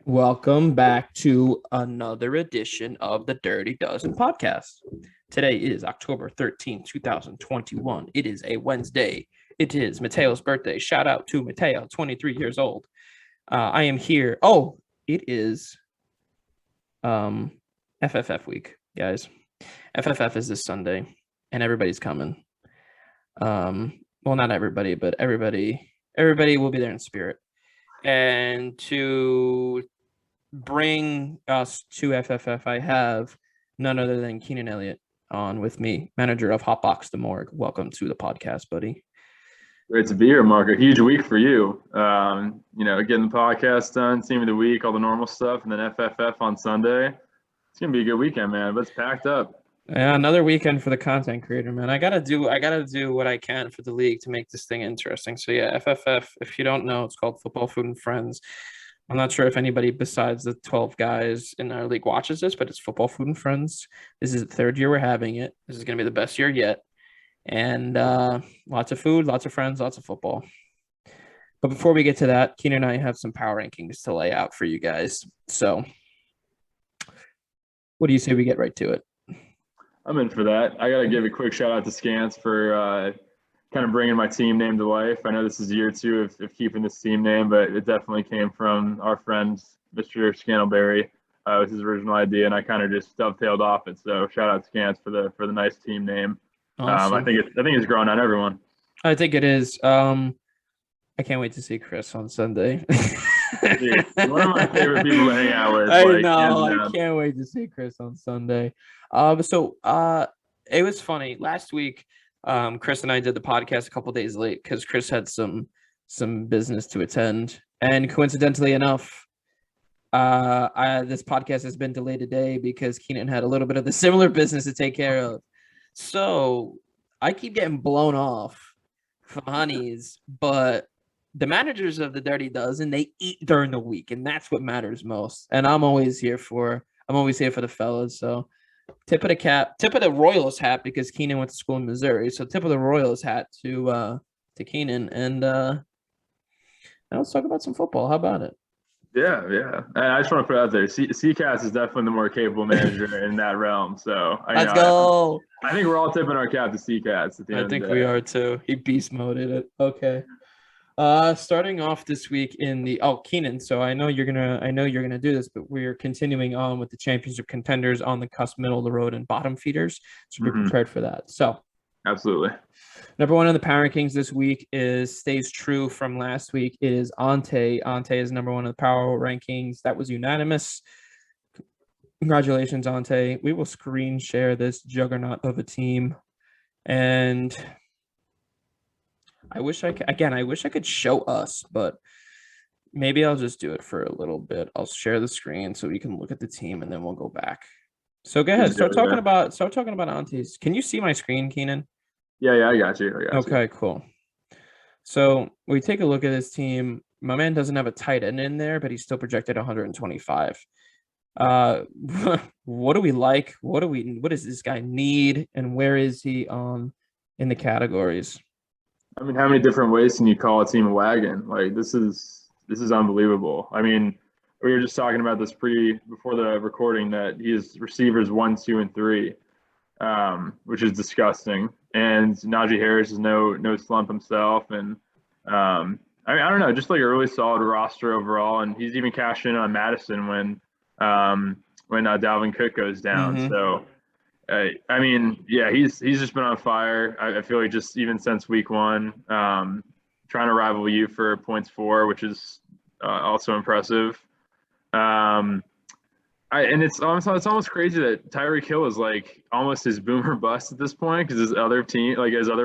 Welcome back to another edition of the Dirty Dozen podcast. Today is October 13th, 2021. It is a Wednesday. It is Mateo's birthday. Shout out to Mateo, 23 years old. I am here. Oh, it is FFF week, guys. FFF is this Sunday, and everybody's coming. Well, not everybody, but everybody will be there in spirit. And to bring us to FFF, I have none other than Keenan Elliott on with me, manager of Hotbox the Morgue. Welcome to the podcast, buddy. Great to be here, Mark. A huge week for you. Getting the podcast done, team of the week, all the normal stuff, and then FFF on Sunday. It's gonna be a good weekend, man. But it's packed up. Yeah, another weekend for the content creator, man. I gotta do what I can for the league to make this thing interesting. So yeah, FFF. If you don't know, it's called Football Food and Friends. I'm not sure if anybody besides the 12 guys in our league watches this, but it's Football Food and Friends. This is the third year we're having it. This is gonna be the best year yet. And lots of food, lots of friends, lots of football. But before we get to that, Keenan and I have some power rankings to lay out for you guys. So what do you say we get right to it? I'm in for that. I got to give a quick shout out to Scans for kind of bringing my team name to life. I know this is year two of keeping this team name, but it definitely came from our friend, Mr. Scantleberry. It was his original idea, and I kind of just dovetailed off it. So shout out to Scans for the nice team name. Awesome. I think it's growing on everyone. I think it is. I can't wait to see Chris on Sunday. Dude, one of my favorite people to hang out with. I can't wait to see Chris on Sunday. It was funny last week. Chris and I did the podcast a couple days late because Chris had some business to attend, and coincidentally enough, this podcast has been delayed today because Keenan had a little bit of the similar business to take care of. So I keep getting blown off from honeys, but the managers of the Dirty Dozen, they eat during the week, and that's what matters most. And I'm always here for the fellas. So tip of the Royals hat, because Keenan went to school in Missouri. So tip of the Royals hat to Keenan, and now let's talk about some football. How about it? Yeah. And I just want to put it out there, CCAS is definitely the more capable manager in that realm. So let's go. I think we're all tipping our cap to CCAS. I think we are too. He beast moded it. Okay. Starting off this week in the Keenan. So I know you're gonna do this, but we're continuing on with the championship contenders on the cusp, middle of the road, and bottom feeders. So be prepared for that. So absolutely. Number one in the power rankings this week stays true from last week. It is Ante. Ante is number one in the power rankings. That was unanimous. Congratulations, Ante. We will screen share this juggernaut of a team, and I wish I could show us, but maybe I'll just do it for a little bit. I'll share the screen so we can look at the team, and then we'll go back. So go ahead. Start talking about Antes. Can you see my screen, Keenan? Yeah, I got you. Okay, cool. So we take a look at this team. My man doesn't have a tight end in there, but he's still projected 125. What do we like? What does this guy need? And where is he in the categories? I mean, how many different ways can you call a team a wagon? Like, this is unbelievable. I mean, we were just talking about this before the recording that he has receivers 1, 2, and 3, which is disgusting. And Najee Harris is no slump himself. And I don't know, just like a really solid roster overall. And he's even cashed in on Madison when Dalvin Cook goes down. Mm-hmm. So. He's just been on fire. I feel like just even since week one, trying to rival you for points for, which is also impressive. It's almost crazy that Tyreek Hill is like almost his boomer bust at this point because his other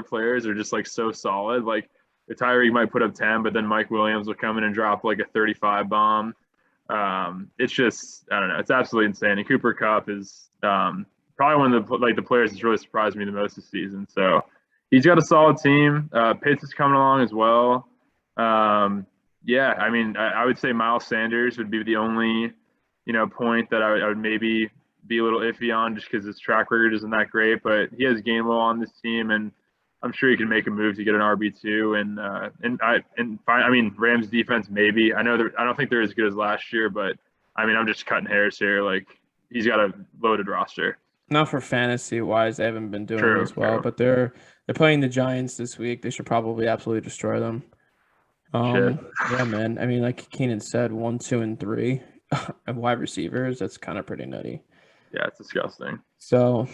players are just like so solid. Like the Tyreek might put up 10, but then Mike Williams will come in and drop like a 35 bomb. It's just, I don't know. It's absolutely insane. And Cooper Kupp is probably one of the players that's really surprised me the most this season. So he's got a solid team. Pitts is coming along as well. I would say Miles Sanders would be the only, point that I would maybe be a little iffy on just because his track record isn't that great. But he has Gainwell on this team, and I'm sure he can make a move to get an RB2. Rams defense maybe. I don't think they're as good as last year, but I mean, I'm just cutting hairs here. Like, he's got a loaded roster. Not for fantasy wise, they haven't been doing True, as well, true. but they're playing the Giants this week. They should probably absolutely destroy them. Shit. Yeah, man. I mean, like Keenan said, 1, 2, and 3 and wide receivers. That's kind of pretty nutty. Yeah, it's disgusting. So,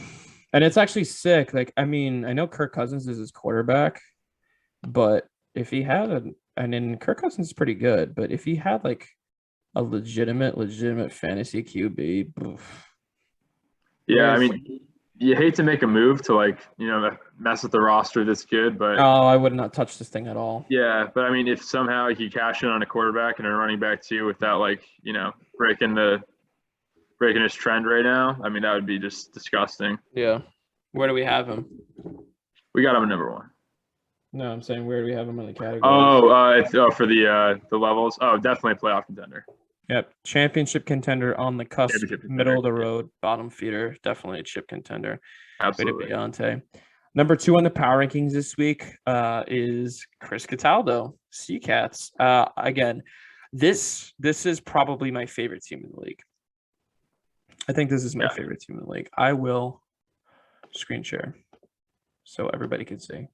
and it's actually sick. Like, I mean, I know Kirk Cousins is his quarterback, but if he had and then Kirk Cousins is pretty good, but if he had like a legitimate fantasy QB, oof. Yeah, I Whereas- mean, you hate to make a move to, like, mess with the roster this good, but oh, I would not touch this thing at all. yeah, but I mean, if somehow he cash in on a quarterback and a running back too without, like, breaking his trend right now, I mean, that would be just disgusting. Yeah. Where do we have him? We got him at number 1. No, I'm saying where do we have him in the category? For the levels. Oh, definitely a playoff contender. Yep. Championship contender on the cusp, Championship contender. middle of the road, bottom feeder, definitely a chip contender. Absolutely. Way to Beyonce. Number 2 on the power rankings this week is Chris Cataldo, Seacats. Again, this is probably my favorite team in the league. I think this is my favorite team in the league. I will screen share so everybody can see.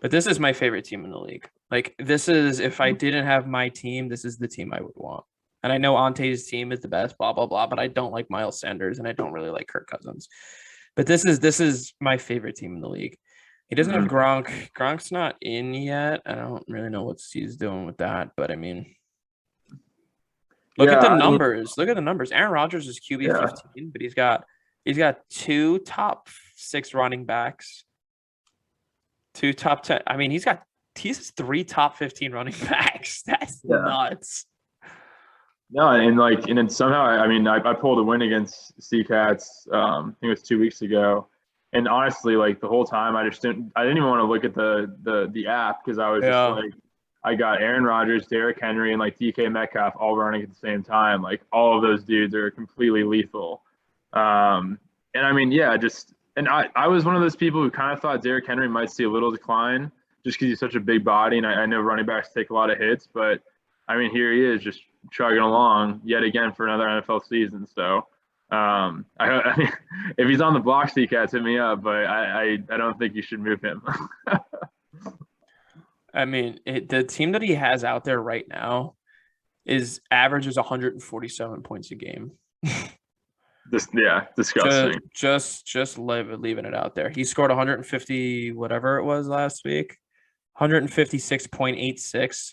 But this is my favorite team in the league. Like, this is, if I didn't have my team, this is the team I would want. And I know Ante's team is the best, blah, blah, blah, but I don't like Miles Sanders and I don't really like Kirk Cousins. But this is my favorite team in the league. He doesn't have Gronk. Gronk's not in yet. I don't really know what he's doing with that, but I mean, look at the numbers. Look at the numbers. Aaron Rodgers is QB 15, but he's got 2 top 6 running backs, 2 top 10. I mean, he has 3 top 15 running backs. That's nuts. No, and somehow, I mean, I pulled a win against Seacats. I think it was 2 weeks ago, and honestly, like, the whole time, I didn't even want to look at the app because I was just like, I got Aaron Rodgers, Derrick Henry, and like DK Metcalf all running at the same time. Like, all of those dudes are completely lethal. And I mean, I was one of those people who kind of thought Derrick Henry might see a little decline just because he's such a big body, and I know running backs take a lot of hits, but I mean, here he is just chugging along yet again for another NFL season. So, I mean, if he's on the block, Seacats, hit me up, but I don't think you should move him. I mean, the team that he has out there right now averages 147 points a game. Disgusting. Just leaving it out there. He scored 150, whatever it was last week, 156.86.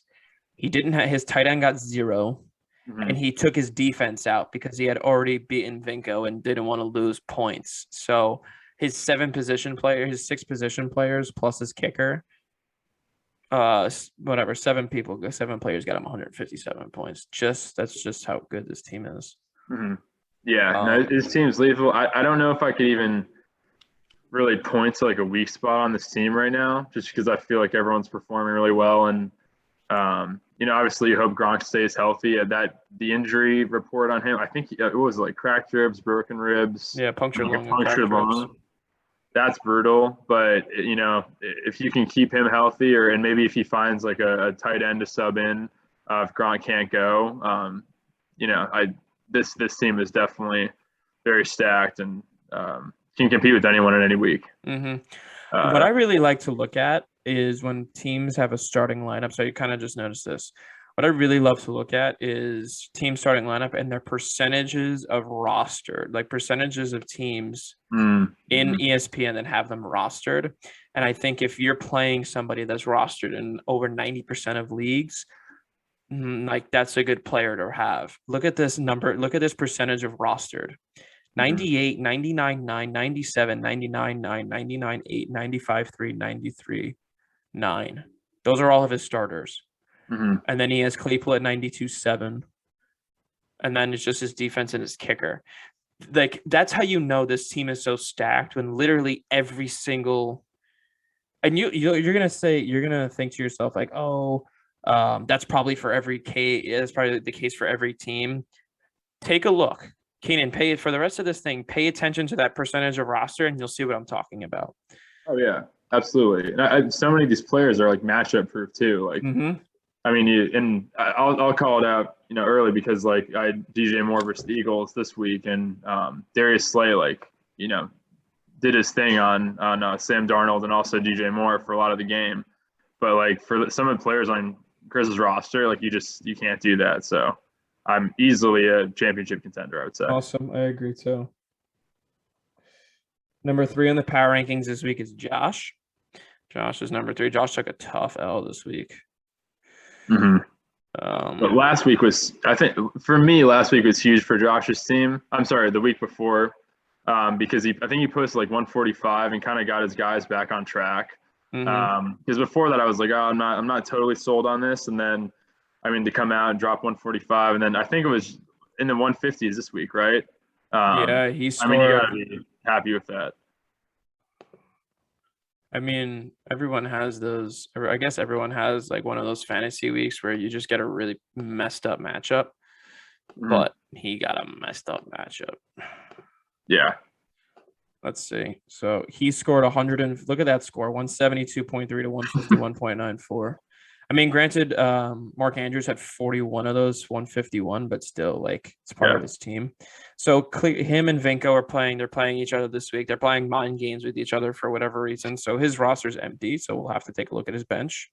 He didn't have his tight end got 0, and he took his defense out because he had already beaten Vinko and didn't want to lose points. So his 6 position players plus his kicker, 7 players got him 157 points. That's just how good this team is. Mm-hmm. Yeah, no, his team's lethal. I don't know if I could even really point to like a weak spot on this team right now, just because I feel like everyone's performing really well. And, obviously you hope Gronk stays healthy. The injury report on him, I think it was like cracked ribs, broken ribs. Yeah, punctured lung. That's brutal. But, if you can keep him healthy and maybe if he finds like a tight end to sub in if Gronk can't go, this team is definitely very stacked and can compete with anyone in any week. Mm-hmm. What I really like to look at is when teams have a starting lineup. So you kind of just noticed this. What I really love to look at is team starting lineup and their percentages of rostered, like percentages of teams in ESPN that have them rostered. And I think if you're playing somebody that's rostered in over 90% of leagues, like that's a good player to have. Look at this number. Look at this percentage of rostered. 98, 99, 9, 97, 99, 9, 99, 8, 95, 3, 93, 9. Those are all of his starters. And then he has Claypool at 92, 7. And then it's just his defense and his kicker. Like, that's how you know this team is so stacked when literally every single – and you're going to think to yourself like, that's probably for every case. That's probably the case for every team. Take a look. Keenan, for the rest of this thing, pay attention to that percentage of roster, and you'll see what I'm talking about. Oh, yeah, absolutely. And so many of these players are like matchup proof too. Like, I mean, I'll call it out. early because like I had DJ Moore versus the Eagles this week, and Darius Slay did his thing on Sam Darnold and also DJ Moore for a lot of the game. But like for some of the players on Chris's roster, like you can't do that. So I'm easily a championship contender, I would say. Awesome. I agree too. Number 3 on the power rankings this week is Josh. Josh is number 3. Josh took a tough L this week. Mm-hmm. But last week was, I think, for me, last week was huge for Josh's team. I'm sorry, the week before, because I think he posted like 145 and kind of got his guys back on track. Because before that, I was like, oh, I'm not totally sold on this, and then, I mean, to come out and drop 145, and then I think it was in the 150s this week, right? Yeah, he scored. I mean, you got to be happy with that. I mean, everyone has those. I guess everyone has like one of those fantasy weeks where you just get a really messed up matchup. But he got a messed up matchup. Yeah. Let's see. So he scored 100 and look at that score, 172.3 to 151.94. I mean, granted, Mark Andrews had 41 of those 151, but still, like, it's part of his team. So him and Vinko are playing. They're playing each other this week. They're playing mind games with each other for whatever reason. So his roster's empty. So we'll have to take a look at his bench.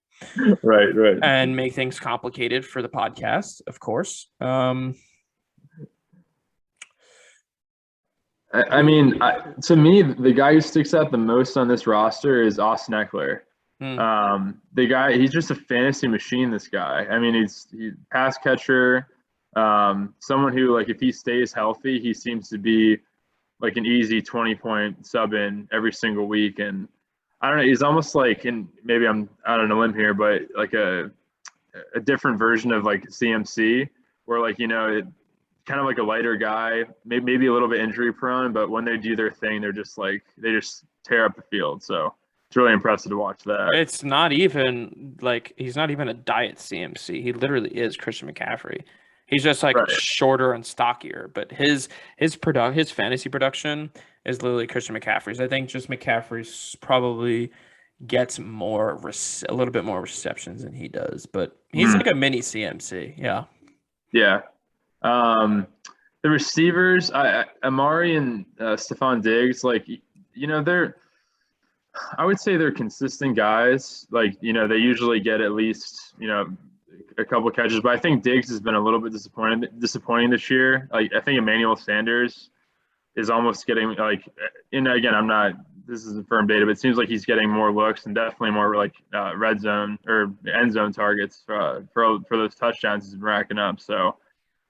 Right. And make things complicated for the podcast, of course. I mean, to me, the guy who sticks out the most on this roster is Austin Eckler. The guy, he's just a fantasy machine, this guy. I mean, he's pass catcher, someone who, like, if he stays healthy, he seems to be like an easy 20-point sub in every single week. And I don't know, he's almost like, and maybe I'm out on a limb here, but like a different version of like CMC, where like, kind of like a lighter guy, maybe a little bit injury prone, but when they do their thing, they just tear up the field. So it's really impressive to watch that. It's not even like he's not even a diet CMC. He literally is Christian McCaffrey. He's just like shorter and stockier, but his fantasy production is literally Christian McCaffrey's. I think just McCaffrey's probably gets a little bit more receptions than he does, but he's like a mini CMC. Yeah. Yeah. The receivers, Amari and Stephon Diggs, like, I would say they're consistent guys. Like, they usually get at least, a couple of catches, but I think Diggs has been a little bit disappointing this year. Like, I think Emmanuel Sanders is almost getting like, and again, this isn't firm data, but it seems like he's getting more looks and definitely more like red zone or end zone targets for those touchdowns he's been racking up. So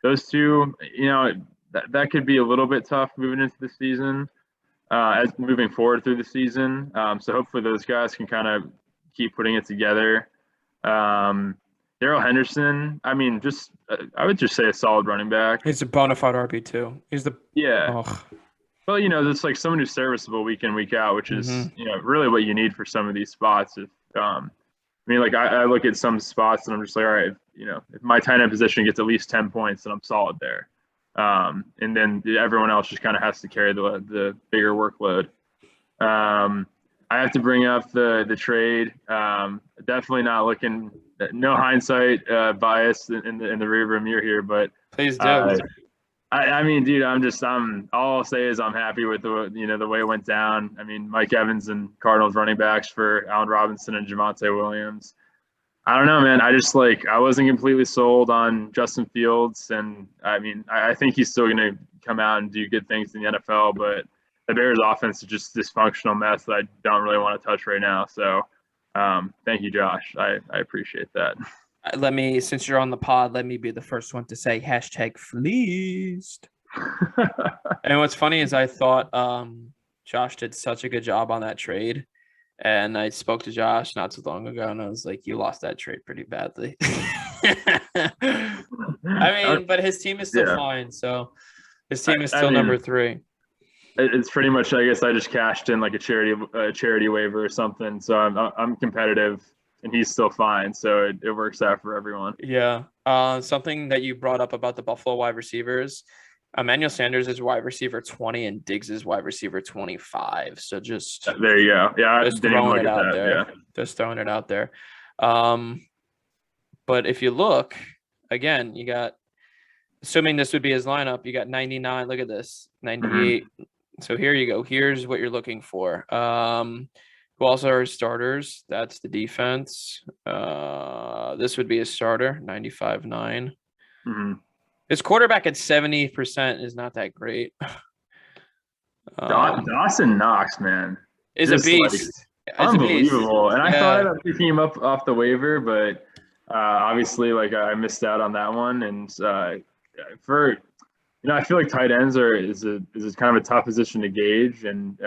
those two, that could be a little bit tough moving into the season, as moving forward through the season. So hopefully those guys can kind of keep putting it together. Darrell Henderson, I mean, I would just say a solid running back. He's a bona fide RB2. Well, it's like someone who's serviceable week in, week out, which is, really what you need for some of these spots. I look at some spots and I'm just like, all right, if my tight end position gets at least 10 points, then I'm solid there. And then everyone else just kind of has to carry the bigger workload. I have to bring up the trade. Definitely not looking, no hindsight bias in the rearview mirror here, but please do. I mean, dude, all I'll say is I'm happy with the way it went down. I mean, Mike Evans and Cardinals running backs for Allen Robinson and Javonte Williams. I don't know, man. I wasn't completely sold on Justin Fields, and I mean, I think he's still going to come out and do good things in the NFL, but the Bears offense is just a dysfunctional mess that I don't really want to touch right now. So thank you, Josh. I appreciate that. Since you're on the pod, let me be the first one to say #fleeced. And what's funny is I thought Josh did such a good job on that trade. And I spoke to Josh not too long ago, and I was like, you lost that trade pretty badly. I mean, but his team is still fine. So his team is still number 3. It's pretty much, I guess I just cashed in like a charity waiver or something. So I'm competitive. And he's still fine, so it works out for everyone. Yeah. Something that you brought up about the Buffalo wide receivers, Emmanuel Sanders is wide receiver 20 and Diggs is wide receiver 25. So just there you go. Yeah, just throwing it out there. Yeah. Just throwing it out there. But if you look again, you got assuming this would be his lineup, you got 99. Look at this, 98. So here you go. Here's what you're looking for. Who also are starters? That's the defense. This would be a starter, 95.9. His quarterback at 70% is not that great. Dawson Knox, man, is a beast. Unbelievable. And I thought about picking him up off the waiver, but obviously, like, I missed out on that one. And for I feel like tight ends is kind of a tough position to gauge. And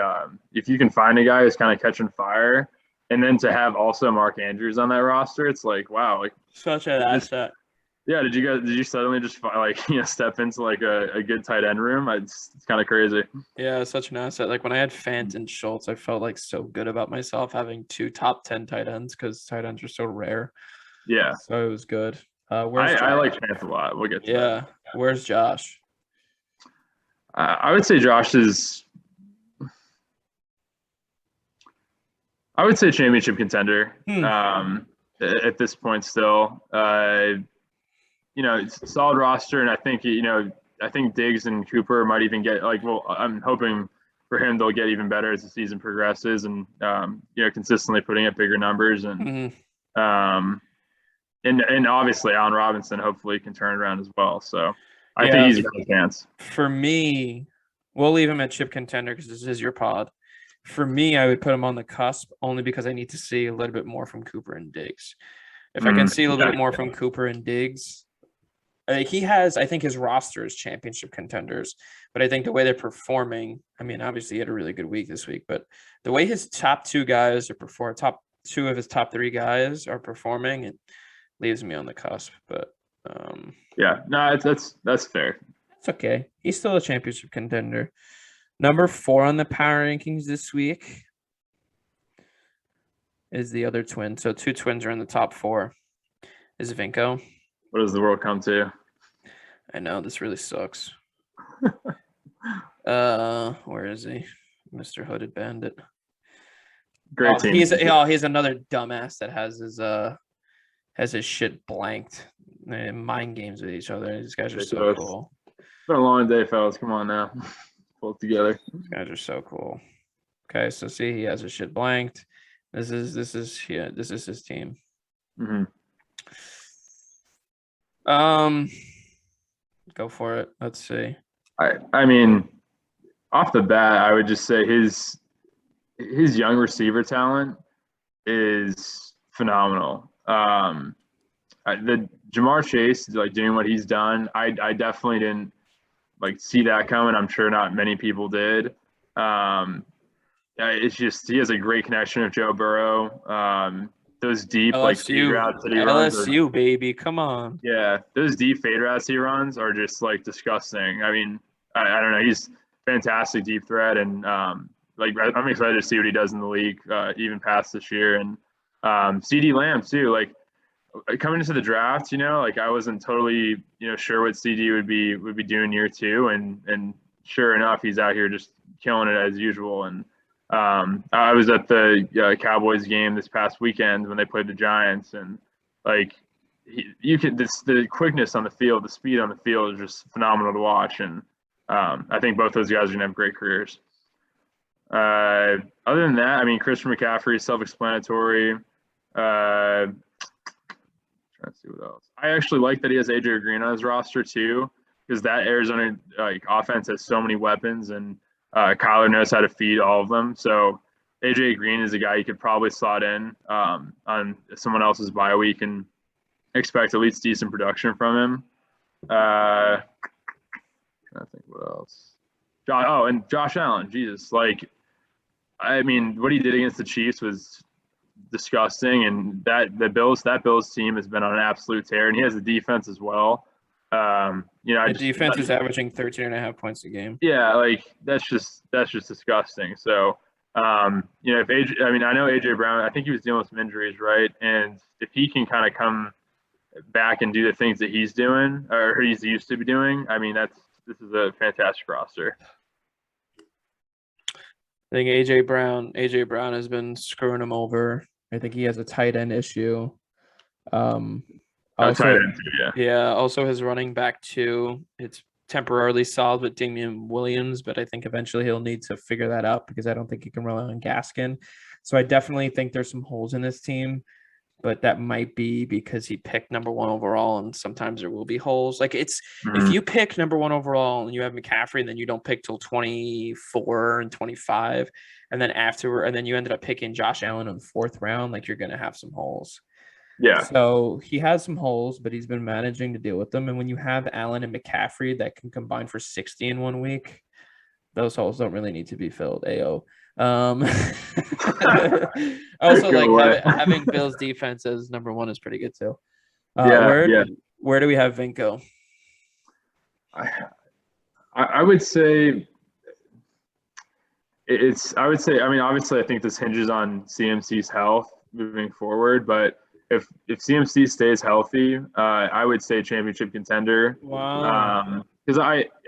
if you can find a guy who's kind of catching fire, and then to have also Mark Andrews on that roster, it's like, wow, like such an asset. Yeah, did you suddenly just step into like a good tight end room? It's kind of crazy. Yeah, such an asset. Like when I had Fant and Schultz, I felt like so good about myself having 2 top 10 tight ends because tight ends are so rare. Yeah, so it was good. I like Fant a lot. We'll get to that. Where's Josh? I would say Josh is. I would say championship contender. At this point, still. It's a solid roster, and I think Diggs and Cooper might even get I'm hoping for him they'll get even better as the season progresses, and consistently putting up bigger numbers, and and obviously Allen Robinson hopefully can turn it around as well. So I think he's got a chance. For me, we'll leave him at chip contender because this is your pod. For me, I would put him on the cusp only because I need to see a little bit more from Cooper and Diggs. If I can see a little bit more from Cooper and Diggs. He has, I think his roster is championship contenders, but I think the way they're performing, I mean, obviously he had a really good week this week, but the way his top 2 guys are top 2 of his top 3 guys are performing, it leaves me on the cusp. But that's fair. It's okay. He's still a championship contender. Number 4 on the power rankings this week is the other twin. So 2 twins are in the top 4. Is Vinko. What does the world come to? I know, this really sucks. Where is he? Mr. Hooded Bandit. Great team. He's another dumbass that has his shit blanked. Mind games with each other. These guys are so cool. It's been a long day, fellas. Come on now. Pull it together. These guys are so cool. Okay, so see, he has his shit blanked. This is his team. Go for it. Let's see. I mean, off the bat, I would just say his young receiver talent is phenomenal. The Jamar Chase, doing what he's done, I definitely didn't see that coming. I'm sure not many people did. It's just he has a great connection with Joe Burrow. Those deep fade routes that he runs. LSU, baby, come on. Yeah, those deep fade routes he runs are just disgusting. I mean, I don't know. He's fantastic deep threat, and I'm excited to see what he does in the league, even past this year. And CD Lamb too. Coming into the draft, I wasn't totally sure what CD would be doing year 2, and sure enough, he's out here just killing it as usual. And I was at the Cowboys game this past weekend when they played the Giants, and the quickness on the field, the speed on the field is just phenomenal to watch. And I think both those guys are gonna have great careers. Other than that, I mean, Christian McCaffrey is self-explanatory. Trying to see what else. I actually like that he has AJ Green on his roster too, because that Arizona offense has so many weapons, and Kyler knows how to feed all of them. So AJ Green is a guy you could probably slot in on someone else's bye week and expect at least decent production from him. I think what else. And Josh Allen. Jesus, I mean, what he did against the Chiefs was disgusting, and that Bills team has been on an absolute tear, and he has the defense as well. The defense is averaging 13.5 points a game. Yeah, that's just disgusting. So, if AJ, I mean, I know AJ Brown, I think he was dealing with some injuries, right? And if he can kind of come back and do the things that he's doing or he's used to be doing, I mean, this is a fantastic roster. I think AJ Brown has been screwing him over. I think he has a tight end issue. Tight Also, end too, yeah. yeah, also his running back too. It's temporarily solid with Damian Williams, but I think eventually he'll need to figure that out because I don't think he can rely on Gaskin. So I definitely think there's some holes in this team, but that might be because he picked number one overall, and sometimes there will be holes. Like if you pick number one overall and you have McCaffrey, and then you don't pick till 24 and 25, and then you ended up picking Josh Allen in the fourth round, like you're gonna have some holes. Yeah. So he has some holes, but he's been managing to deal with them. And when you have Allen and McCaffrey that can combine for 60 in 1 week, those holes don't really need to be filled. Ao. I also like having Bill's defense as number one is pretty good too. Where do we have Vinko? I would say I mean, obviously I think this hinges on CMC's health moving forward, but if CMC stays healthy, I would say championship contender. Wow. Because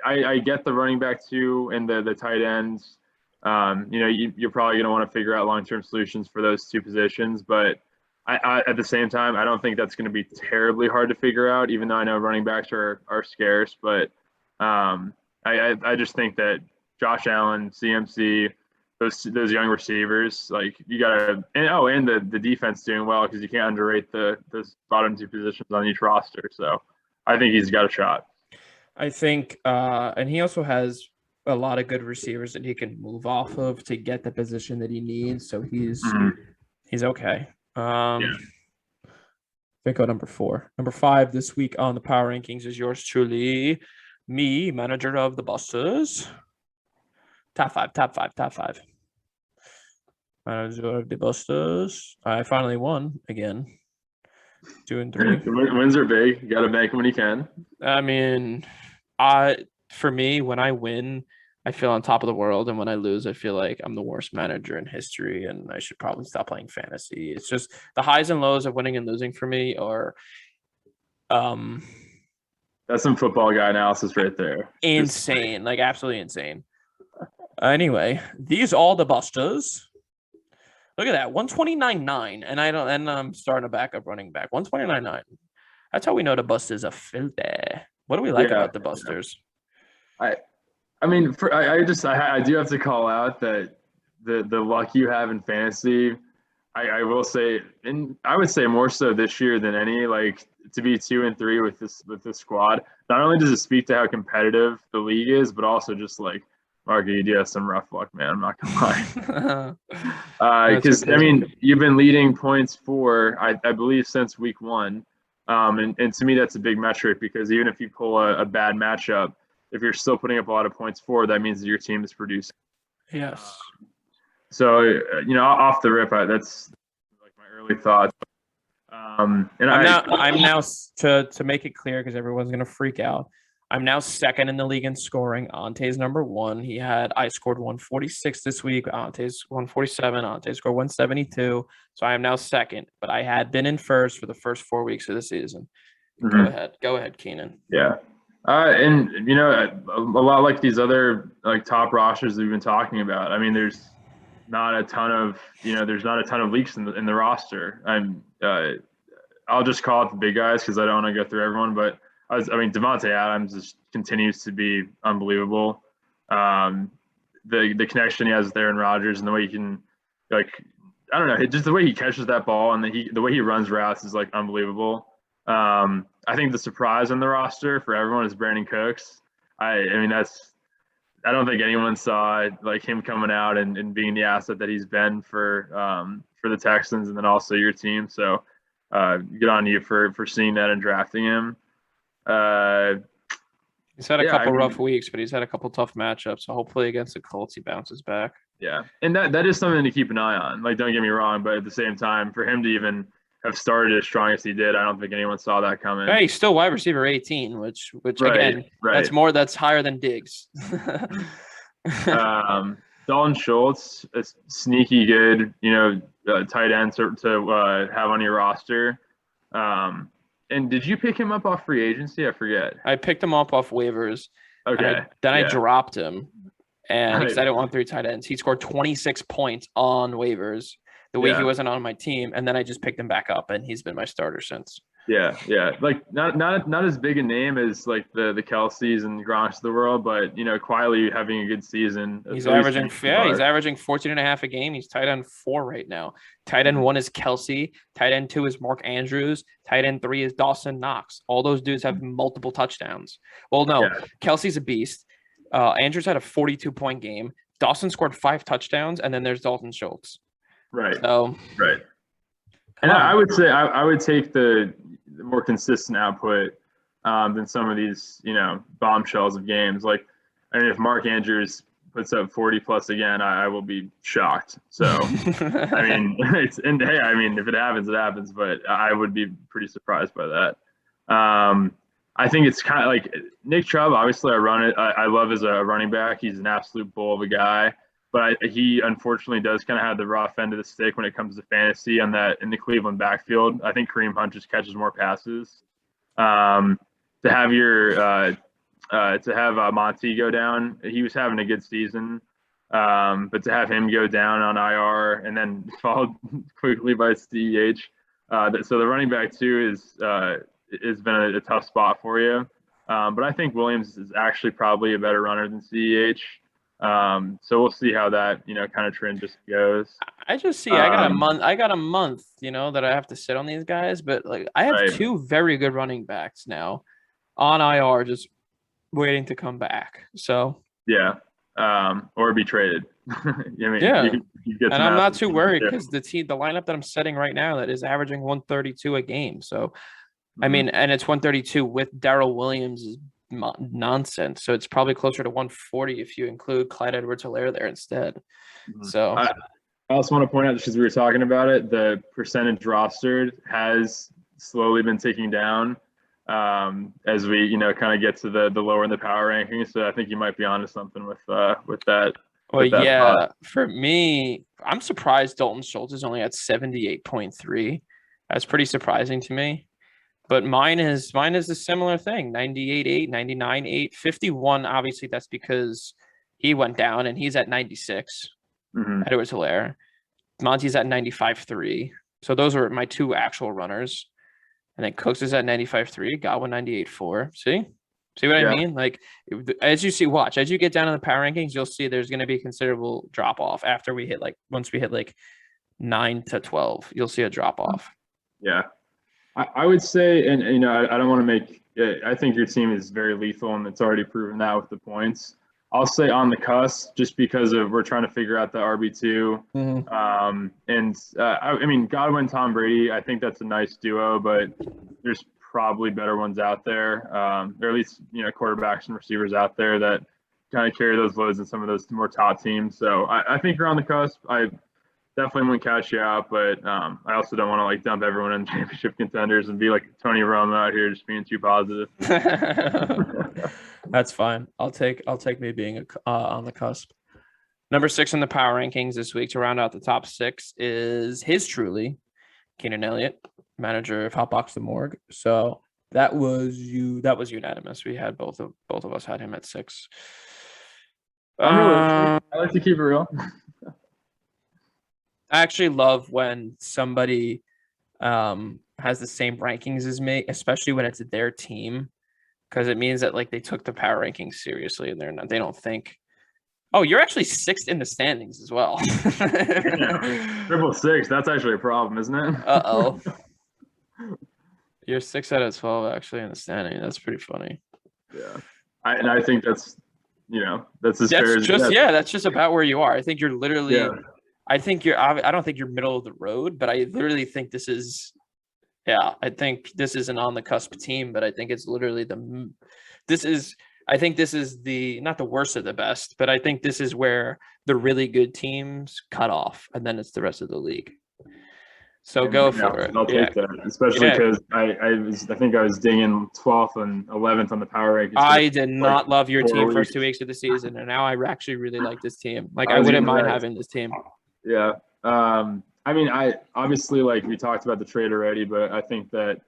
I get the running back too and the tight ends. You're probably going to want to figure out long-term solutions for those two positions, but I at the same time, I don't think that's going to be terribly hard to figure out, even though I know running backs are scarce. But I just think that Josh Allen, CMC, those young receivers, like you gotta, and the defense doing well, because you can't underrate the bottom two positions on each roster. So I think he's got a shot. I think, and he also has a lot of good receivers that he can move off of to get the position that he needs. So he's okay. Vinko number 4. Number 5 this week on the power rankings is yours truly, me, manager of the Busters. Top five. Manager of the Busters. I finally won again. 2 and 3. Wins are big. You got to bank them when you can. I mean, for me, when I win, I feel on top of the world, and when I lose, I feel like I'm the worst manager in history, and I should probably stop playing fantasy. It's just the highs and lows of winning and losing for me are that's some football guy analysis right there. Insane, like absolutely insane. Anyway, these are the Busters. Look at that, 129.9, and I'm starting a backup running back. 129.9. That's how we know the Busters are filthy. What do we like about the Busters? I mean, I do have to call out that the luck you have in fantasy. I will say, and I would say more so this year than any, like to be 2 and 3 with this squad. Not only does it speak to how competitive the league is, but also just like, Marky, you do have some rough luck, man. I'm not gonna lie. Because I mean, you've been leading points for I believe since week 1, and to me that's a big metric, because even if you pull a bad matchup, if you're still putting up a lot of points for, that means that your team is producing. Yes. So off the rip, that's like my early thoughts. And I'm now to make it clear, because everyone's gonna freak out. I'm now second in the league in scoring. Ante's number 1. I scored 146 this week. Ante's 147. Ante scored 172. So I am now second, but I had been in first for the first 4 weeks of the season. Go ahead, Keenan. Yeah. And a lot like these other like top rosters that we've been talking about. I mean, there's not a ton of leaks in the roster. I'll just call it the big guys because I don't want to go through everyone, but Devontae Adams just continues to be unbelievable. The connection he has with Aaron Rodgers and the way he can, like, I don't know, just the way he catches that ball and the way he runs routes is like unbelievable. I think the surprise on the roster for everyone is Brandon Cooks. I don't think anyone saw like him coming out and being the asset that he's been for the Texans and then also your team. So good on you for seeing that and drafting him. He's had a couple rough weeks, but he's had a couple tough matchups. So hopefully against the Colts, he bounces back. Yeah, and that is something to keep an eye on. Like, don't get me wrong, but at the same time, for him to even have started as strong as he did, I don't think anyone saw that coming. Hey, he's still wide receiver 18, which right. that's higher than Diggs. Dalton Schultz, a sneaky good, tight end to have on your roster. And did you pick him up off free agency? I forget. I picked him up off waivers. Okay. I dropped him, and because I didn't want 3 tight ends, he scored 26 points on waivers the week he wasn't on my team, and then I just picked him back up, and he's been my starter since. Yeah. Like not as big a name as like the Kelseys and Gronks of the world, but quietly having a good season. He's At least averaging, yeah, he's averaging 14 and a half a game. He's tight end 4 right now. Tight end 1 is Kelsey. Tight end 2 is Mark Andrews. Tight end 3 is Dawson Knox. All those dudes have multiple touchdowns. Well, no, Yeah. Kelsey's a beast. Andrews had a 42-point game. Dawson scored 5 touchdowns, and then there's Dalton Schultz. Right. So, right. And I would say I would take the more consistent output than some of these, bombshells of games. Like, I mean, if Mark Andrews puts up 40 plus again, I will be shocked. So, I mean, if it happens, it happens. But I would be pretty surprised by that. I think it's kind of like Nick Chubb. Obviously, I love as a running back. He's an absolute bull of a guy. But he unfortunately does kind of have the rough end of the stick when it comes to fantasy in the Cleveland backfield. I think Kareem Hunt just catches more passes. To have Monty go down, he was having a good season. But to have him go down on IR and then followed quickly by CEH, so the running back too has been a tough spot for you. But I think Williams is actually probably a better runner than CEH. So we'll see how that kind of trend just goes. I just see I got a month that I have to sit on these guys, but like I have 2 very good running backs now on IR just waiting to come back. So or be traded. And I'm not too worried because the lineup that I'm setting right now that is averaging 132 a game. So I mean, and it's 132 with Darrell Williams' nonsense. So it's probably closer to 140 if you include Clyde Edwards-Helaire there instead. So I also want to point out, just as we were talking about it, the percentage rostered has slowly been ticking down as we kind of get to the lower in the power rankings. So I think you might be onto something with that. Well, for me, I'm surprised Dalton Schultz is only at 78.3. That's pretty surprising to me. But mine is a similar thing, 98.8, 99.8, 51. Obviously, that's because he went down and he's at 96. Edwards-Helaire. Monty's at 95.3. So those are my 2 actual runners. And then Cooks is at 95.3, Godwin 98.4. See what I mean? Like, as you get down in the power rankings, you'll see there's going to be a considerable drop off after we hit once we hit 9 to 12, you'll see a drop off. Yeah. I would say, and I don't want to make. I think your team is very lethal, and it's already proven that with the points. I'll say on the cusp, just because we're trying to figure out the RB2. I mean, Godwin, Tom Brady. I think that's a nice duo, but there's probably better ones out there. There are at least quarterbacks and receivers out there that kind of carry those loads in some of those more top teams. So I think you're on the cusp. I definitely wouldn't catch you out, but I also don't want to dump everyone in championship contenders and be like Tony Romo out here just being too positive. That's fine. I'll take me being on the cusp. Number 6 in the power rankings this week to round out the top 6 is his truly, Keenan Elliott, manager of Hotbox the Morgue. So that was unanimous. We had both of us had him at 6. I like to keep it real. I actually love when somebody has the same rankings as me, especially when it's their team, because it means that they took the power rankings seriously and they don't think, oh, you're actually 6th in the standings as well. Triple 6, that's actually a problem, isn't it? Uh-oh. You're 6 out of 12 actually in the standing. That's pretty funny. Yeah. I think that's as fair as that's just about where you are. I think you're literally I don't think you're middle of the road, but I literally think this is I think this is an on the cusp team, but I think it's literally this is the not the worst of the best, but I think this is where the really good teams cut off, and then it's the rest of the league. So go for it. I'll take that, especially because I think I was dinging 12th and 11th on the power rankings. I did not love your team first 2 weeks of the season, and now I actually really like this team. I wouldn't mind having this team. Yeah. I mean, I obviously we talked about the trade already, but I think that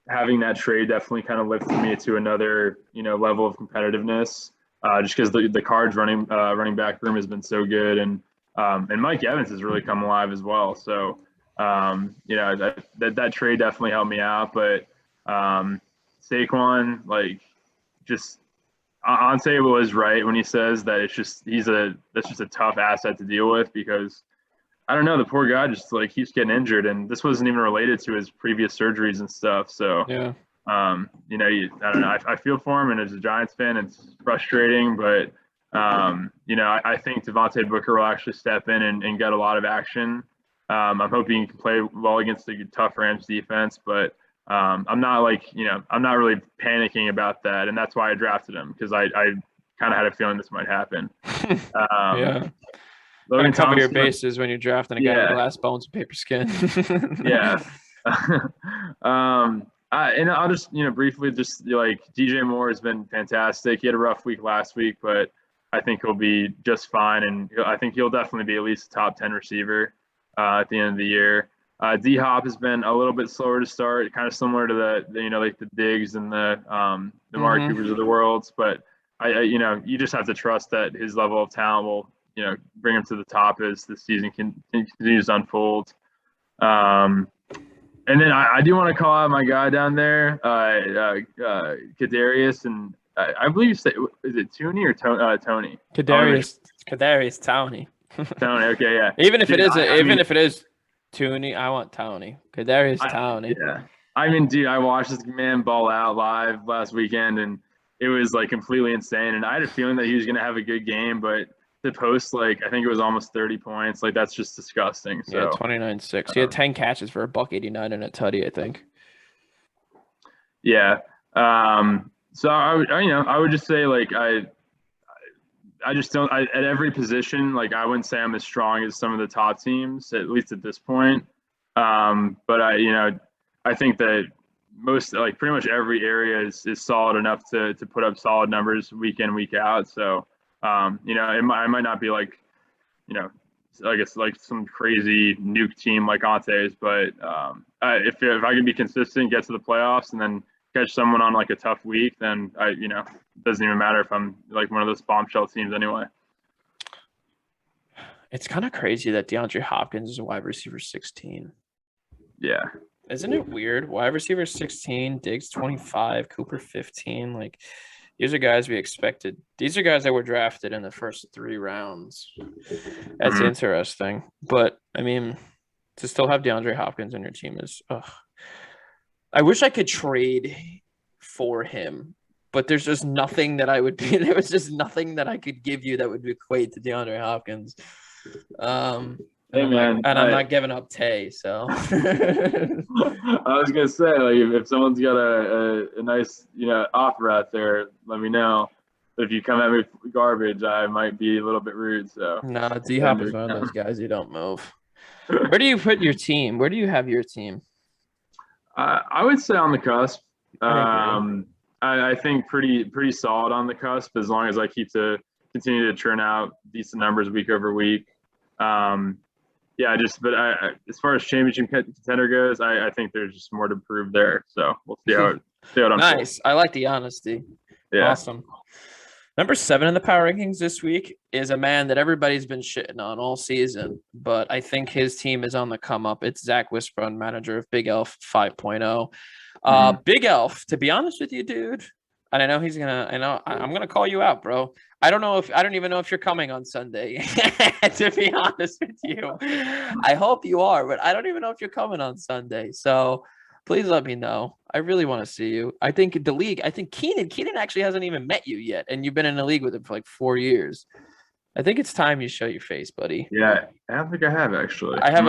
having that trade definitely kind of lifted me to another, level of competitiveness. Just because the Cards running back room has been so good, and Mike Evans has really come alive as well. So, that trade definitely helped me out. But Saquon, like, just Ante was right when he says that that's just a tough asset to deal with because I don't know, the poor guy just like keeps getting injured, and this wasn't even related to his previous surgeries and stuff. So Yeah. you know, I don't know. I feel for him, and as a Giants fan, it's frustrating, but you know, I think Devontae Booker will actually step in and get a lot of action. I'm hoping he can play well against the tough Rams defense, but I'm not like, you know, I'm not really panicking about that, and that's why I drafted him because I kind of had a feeling this might happen. Yeah. Logan Gotta cover your Thompson, bases when you're drafting a guy with glass bones and paper skin. yeah. And I'll just, you know, briefly just like DJ Moore has been fantastic. He had a rough week last week, but I think he'll be just fine, and I think he'll definitely be at least a top 10 receiver at the end of the year. D Hop has been a little bit slower to start, kind of similar to the you know, like the Diggs and the Mark Coopers of the world, but I you know, you just have to trust that his level of talent will, you know, bring him to the top as the season continues to unfold. And then I do want to call out my guy down there, Kadarius, and I believe you say, is it Tooney or Tony? Kadarius Towney. Tony, okay, yeah. Even if it is Tooney, I want Towney. Kadarius Towney. Yeah. I mean, dude, I watched this man ball out live last weekend, and it was like completely insane. And I had a feeling that he was going to have a good game, but to post, like, I think it was almost 30 points. Like, that's just disgusting. So, yeah, 29-6. He had 10 catches for $189 and a tutty, I think. Yeah. So I would just say, like, I just don't. At every position, like, I wouldn't say I'm as strong as some of the top teams, at least at this point. But I think that most, like, pretty much every area is solid enough to put up solid numbers week in, week out. So. I might not be like, you know, I guess like some crazy nuke team like Ante's, but if I can be consistent, get to the playoffs, and then catch someone on like a tough week, then it doesn't even matter if I'm like one of those bombshell teams anyway. It's kind of crazy that DeAndre Hopkins is a wide receiver 16. Yeah. Isn't it weird? Wide receiver 16, Diggs 25, Cooper 15, like. These are guys we expected. These are guys that were drafted in the first 3 rounds. That's interesting. But, I mean, to still have DeAndre Hopkins on your team is I wish I could trade for him, but there's just nothing that I would be – there was just nothing that I could give you that would equate to DeAndre Hopkins. Hey, man. I'm not giving up Tay, so. I was going to say, like, if someone's got a nice, offer out there, let me know. But if you come at me with garbage, I might be a little bit rude. So. No, D-Hop is one of those guys you don't move. Where do you put your team? Where do you have your team? I would say on the cusp. I think pretty solid on the cusp as long as I continue to churn out decent numbers week over week. As far as championship contender goes, I think there's just more to prove there. So we'll see how it unfolds. Nice. I like the honesty. Yeah. Awesome. Number 7 in the power rankings this week is a man that everybody's been shitting on all season, but I think his team is on the come up. It's Zach Wishbone, manager of Big Elf 5.0. Big Elf, to be honest with you, dude, and I know I'm going to call you out, bro. I don't even know if you're coming on Sunday, to be honest with you. I hope you are, but I don't even know if you're coming on Sunday. So please let me know. I really want to see you. I think Keenan actually hasn't even met you yet, and you've been in the league with him for like 4 years. I think it's time you show your face, buddy. Yeah, I don't think I have actually. I have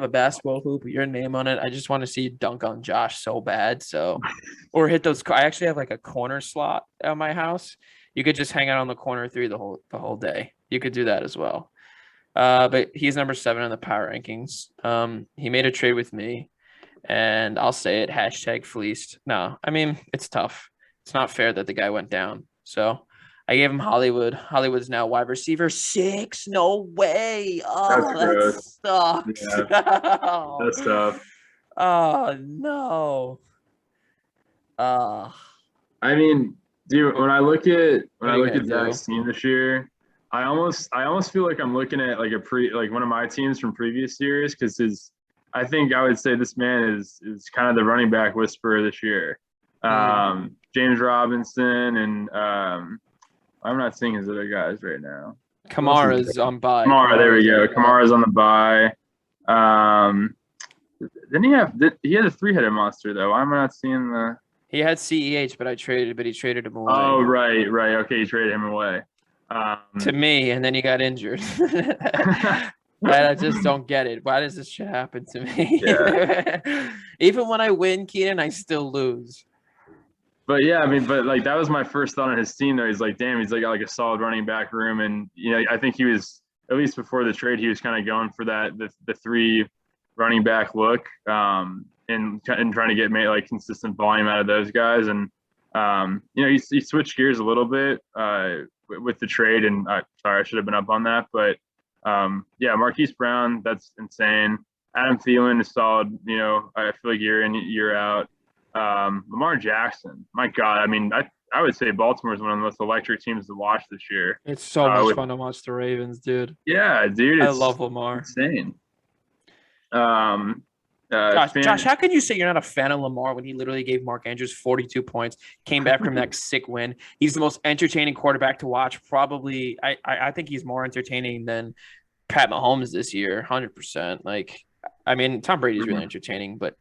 a basketball hoop with your name on it. I just want to see you dunk on Josh so bad. So, or hit those. I actually have like a corner slot at my house. You could just hang out on the corner through the whole day. You could do that as well. But he's number 7 in the power rankings. He made a trade with me, and I'll say it. #fleeced. No, I mean, it's tough. It's not fair that the guy went down. So I gave him Hollywood. Hollywood's now wide receiver 6. No way. Oh, that sucks. Yeah. That's tough. Oh, no. I mean, dude, when I look at Zach's team this year, I almost feel like I'm looking at like one of my teams from previous years because I think I would say this man is kind of the running back whisperer this year. James Robinson and I'm not seeing his other guys right now. Kamara's on bye. Kamara, there we go. Kamara's on the bye. Didn't he have? He had a 3-headed monster though. Why am I not seeing the? He had CEH, but he traded him away. Oh right. Okay, he traded him away. To me, and then he got injured. I just don't get it. Why does this shit happen to me? Yeah. Even when I win, Keenan, I still lose. But yeah, I mean, but like that was my first thought on his team though. He's like, damn, he's like got like a solid running back room, and I think he was, at least before the trade, he was kind of going for that the 3 running back look, and trying to get like consistent volume out of those guys, and he switched gears a little bit with the trade, and sorry, I should have been up on that, but yeah, Marquise Brown, that's insane. Adam Thielen is solid. I feel like year in year out. Lamar Jackson, my God, I mean, I would say Baltimore is one of the most electric teams to watch this year. It's so much fun to watch the Ravens, dude. Yeah, dude, I love Lamar. Insane. Josh, how can you say you're not a fan of Lamar when he literally gave Mark Andrews 42 points, came back from that sick win? He's the most entertaining quarterback to watch. Probably, I think he's more entertaining than Pat Mahomes this year, 100%. Like, I mean, Tom Brady's really entertaining, but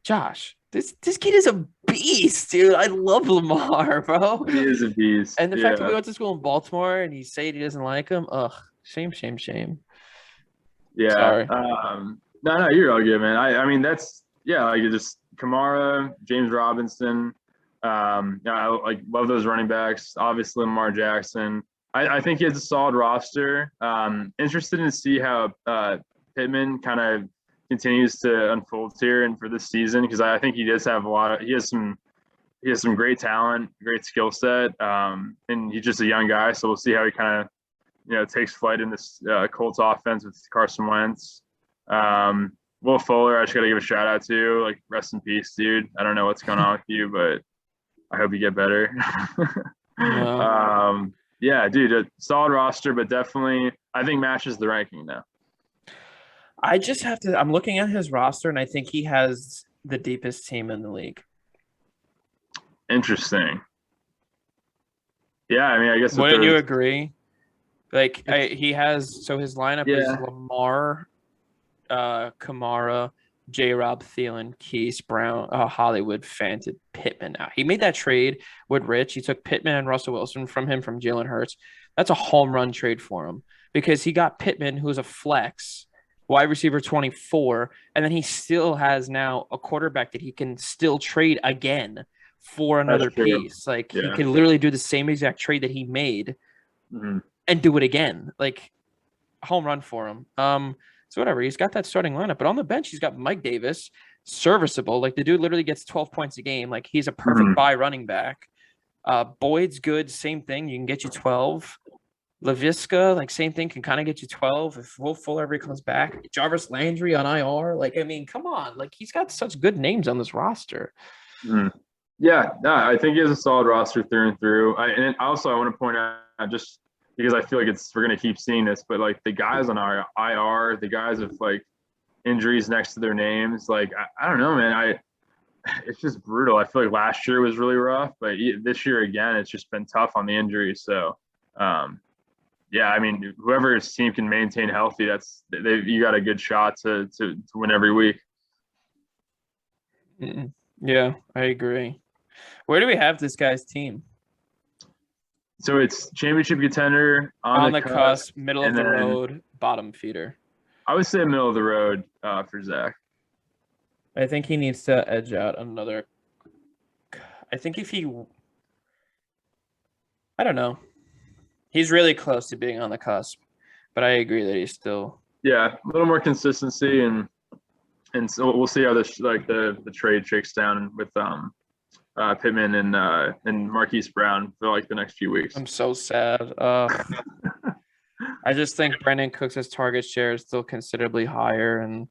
Josh, this kid is a beast, dude. I love Lamar, bro. He is a beast. And the fact that we went to school in Baltimore and he said he doesn't like him, ugh, shame. Yeah. Sorry. No, you're all good, man. I mean, that's, like just Kamara, James Robinson. I love those running backs. Obviously, Lamar Jackson. I think he has a solid roster. Interested to see how Pittman kind of continues to unfold here and for this season, because I think he does have he has some great talent, great skill set, and he's just a young guy. So we'll see how he kind of takes flight in this Colts offense with Carson Wentz. Will Fuller, I just gotta give a shout out to, like, rest in peace, dude. I don't know what's going on with you, but I hope you get better. Yeah, dude, a solid roster, but definitely I think matches the ranking now. I just have to. I'm looking at his roster, and I think he has the deepest team in the league. Interesting. Yeah, I mean, I guess. Wouldn't you agree? Like, he has. So his lineup is Lamar, Kamara, J-Rob, Thielen, Keys, Brown, Hollywood, Fanta, Pittman. Now he made that trade with Rich. He took Pittman and Russell Wilson from him from Jalen Hurts. That's a home run trade for him because he got Pittman, who's a flex, wide receiver 24, and then he still has now a quarterback that he can still trade again for another piece. Like, he can literally do the same exact trade that he made and do it again. Like, home run for him. So whatever, he's got that starting lineup, but on the bench he's got Mike Davis, serviceable. Like, the dude literally gets 12 points a game. Like, he's a perfect buy running back. Boyd's good, same thing. You can get you 12. LaVisca, like, same thing, can kind of get you 12 if Will Fuller ever comes back. Jarvis Landry on IR. Like, I mean, come on. Like, he's got such good names on this roster. Yeah, I think he has a solid roster through and through. And also I want to point out, just because I feel like we're going to keep seeing this, but like the guys on our IR, the guys with like injuries next to their names, like, I don't know, man. It's just brutal. I feel like last year was really rough, but this year again, it's just been tough on the injuries. So, yeah, I mean, whoever's team can maintain healthy, you got a good shot to win every week. Yeah, I agree. Where do we have this guy's team? So it's championship contender on the cusp, middle of the road, bottom feeder. I would say middle of the road for Zach. I think he needs to edge out another. I think I don't know. He's really close to being on the cusp, but I agree that he's still. Yeah, a little more consistency, and so we'll see how the trade shakes down with Pittman and Marquise Brown for like the next few weeks. I'm so sad. I just think Brandon Cooks' target share is still considerably higher, and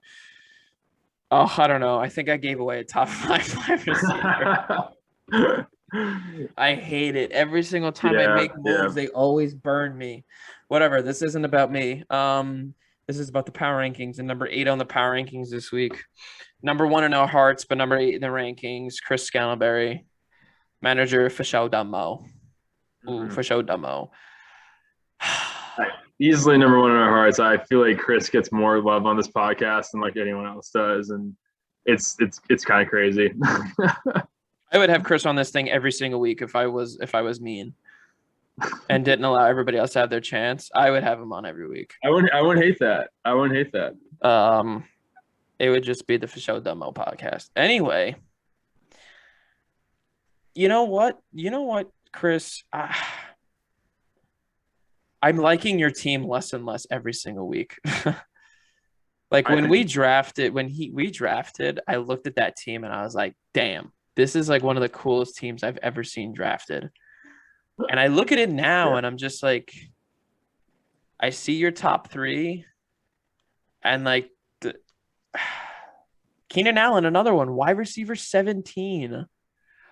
I don't know. I think I gave away a top 5 wide receiver. I hate it. Every single time I make moves, they always burn me. Whatever. This isn't about me. This is about the power rankings, and number 8 on the power rankings this week. Number 1 in our hearts, but number 8 in the rankings, Chris Scalaberry, manager Fasho Dumbo. Ooh, Fasho Dumbo. Easily number 1 in our hearts. I feel like Chris gets more love on this podcast than like anyone else does, and it's kind of crazy. I would have Chris on this thing every single week if I was mean and didn't allow everybody else to have their chance. I would have him on every week. I wouldn't hate that. I wouldn't hate that. It would just be the Fasho Dumbo podcast. Anyway, you know what, Chris? I'm liking your team less and less every single week. Like when we drafted, I looked at that team and I was like, damn, this is like one of the coolest teams I've ever seen drafted. And I look at it now and I'm just like, I see your top 3 and like Keenan Allen, another one, wide receiver 17.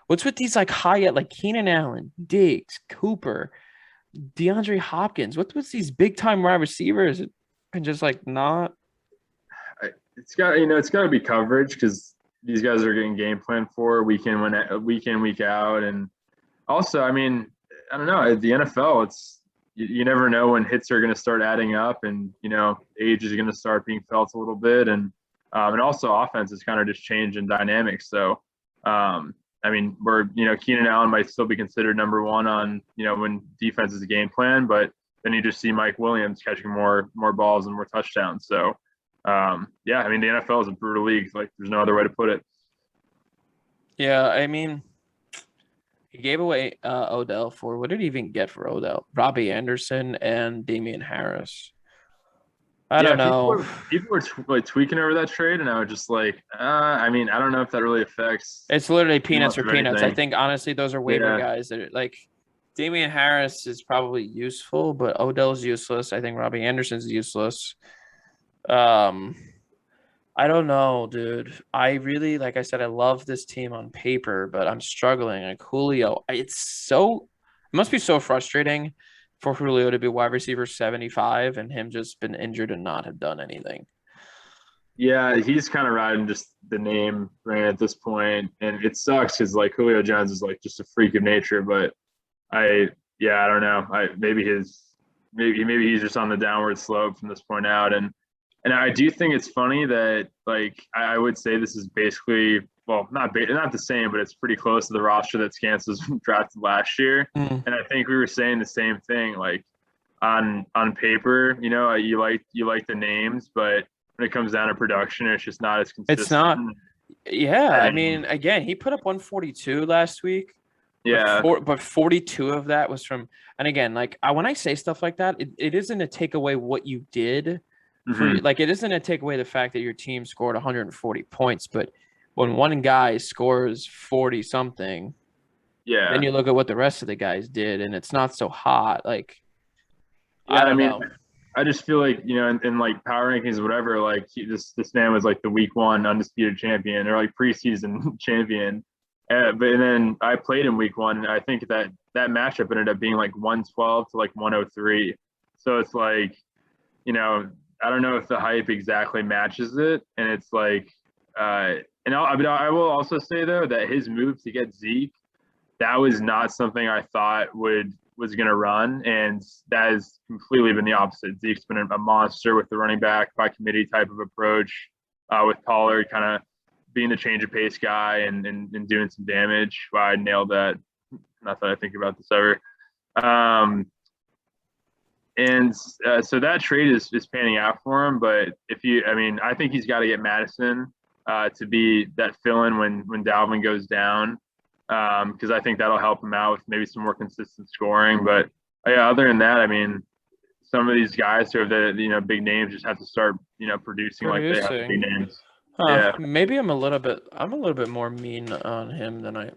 What's with these like high at like Keenan Allen, Diggs, Cooper, DeAndre Hopkins? What's these big time wide receivers and just like not? It's got to be coverage because these guys are getting game plan for week in, week out, and also, I mean, I don't know. The NFL, it's you never know when hits are going to start adding up, and age is going to start being felt a little bit, and also offense is kind of just changing dynamics. So, I mean, Keenan Allen might still be considered number 1 on when defense is a game plan, but then you just see Mike Williams catching more balls and more touchdowns. So. Yeah, I mean, the NFL is a brutal league. Like, there's no other way to put it. Yeah, I mean, he gave away Odell for what did he even get for Odell? Robbie Anderson and Damian Harris. I don't know. People were like tweaking over that trade, and I was just like, I mean, I don't know if that really affects. It's literally peanuts for peanuts. I think honestly, those are waiver guys that are like. Damian Harris is probably useful, but Odell's useless. I think Robbie Anderson's useless. I don't know, dude. I really, like I said, I love this team on paper, but I'm struggling. Like Julio, it must be so frustrating for Julio to be wide receiver 75 and him just been injured and not have done anything. Yeah, he's kind of riding just the name brand at this point, and it sucks because like Julio Jones is like just a freak of nature. But I don't know. Maybe he's just on the downward slope from this point out, and I do think it's funny that like I would say this is basically not the same, but it's pretty close to the roster that Scantz was drafted last year. And I think we were saying the same thing. Like on paper, you like the names, but when it comes down to production, it's just not as consistent. It's not. Yeah, I mean, again, he put up 142 last week. Yeah, but 42 of that was from. And again, like when I say stuff like that, it isn't to take away what you did. Like it isn't to take away the fact that your team scored 140 points, but when one guy scores 40 something, then you look at what the rest of the guys did, and it's not so hot. Like, I don't know. I just feel like in like power rankings or whatever, like this man was like the week 1 undisputed champion or like preseason champion, but then I played in week 1, and I think that matchup ended up being like 112 to like 103. So it's like, I don't know if the hype exactly matches it, and it's like, I will also say though that his move to get Zeke, that was not something I thought was going to run, and that has completely been the opposite. Zeke's been a monster with the running back by committee type of approach, with Pollard kind of being the change of pace guy and doing some damage. Well, I nailed that. Not that I think about this ever. So that trade is panning out for him. But I think he's got to get Madison to be that fill-in when Dalvin goes down, because I think that'll help him out with maybe some more consistent scoring. But other than that, I mean, some of these guys who have the big names just have to start producing like they have big names. Yeah. Maybe I'm a little bit more mean on him than I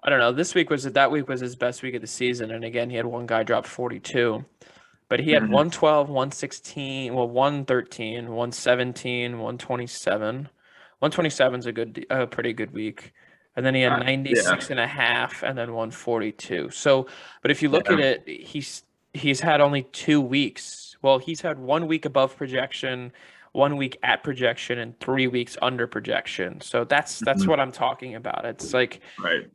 don't know. That week was his best week of the season, and again, he had one guy drop 42, but he had 112, 116, 113, 117, 127. 127 is a pretty good week, and then he had 96 and a half, and then 142. So, but if you look at it, he's had only 2 weeks Well, he's had 1 week above projection, 1 week at projection, and 3 weeks under projection. So that's Mhm. what I'm talking about. It's like Right.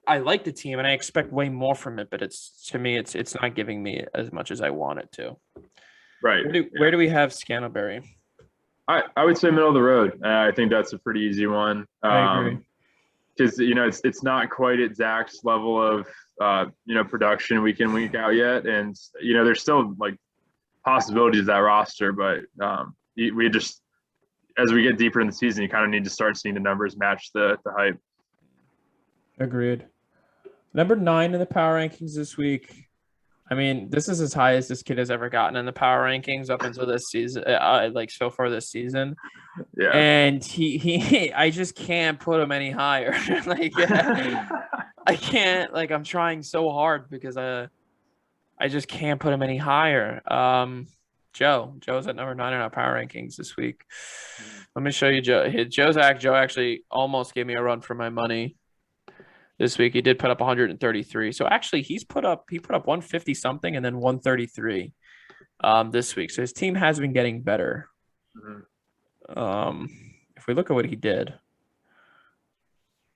I like the team and I expect way more from it, but to me it's not giving me as much as I want it to. Right. Where do we have Scantlebury? I would say middle of the road. I think that's a pretty easy one. I agree. Because it's not quite at Zach's level of production week in week out yet, and there's still like possibilities of that roster, but we just, as we get deeper in the season, you kind of need to start seeing the numbers match the hype. Agreed. Number 9 in the power rankings this week. I mean, this is as high as this kid has ever gotten in the power rankings up until this season, like so far this season. Yeah. And he I just can't put him any higher. Like I can't, like I'm trying so hard because I just can't put him any higher. Joe's at number 9 in our power rankings this week. Let me show you Joe. Joe actually almost gave me a run for my money this week. He did put up 133. So actually he put up 150 something and then 133 this week. So his team has been getting better. If we look at what he did,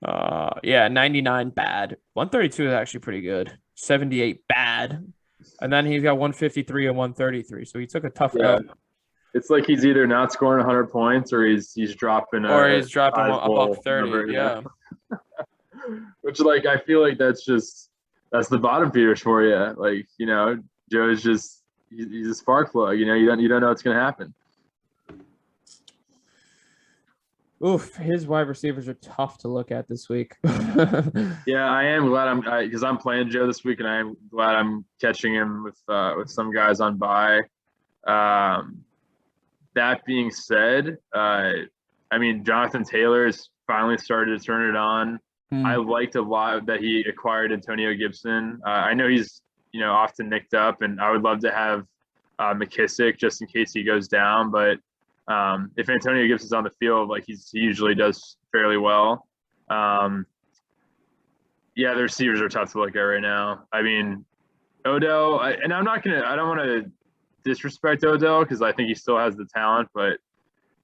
99 bad, 132 is actually pretty good, 78 bad, and then he's got 153 and 133. So he took a tough L. It's like he's either not scoring 100 points or he's dropping a buck 30 number, yeah. Which, like, I feel like that's the bottom feeders for you. Like, Joe's just he's a spark plug. You don't know what's gonna happen. Oof, his wide receivers are tough to look at this week. Yeah, I am glad because I'm playing Joe this week, and I am glad I'm catching him with some guys on bye. That being said, I mean, Jonathan Taylor's finally started to turn it on. I liked a lot that he acquired Antonio Gibson. I know he's often nicked up, and I would love to have McKissick just in case he goes down. But if Antonio Gibson's on the field, like he usually does fairly well. The receivers are tough to look at right now. I mean, Odell, I don't want to disrespect Odell because I think he still has the talent, but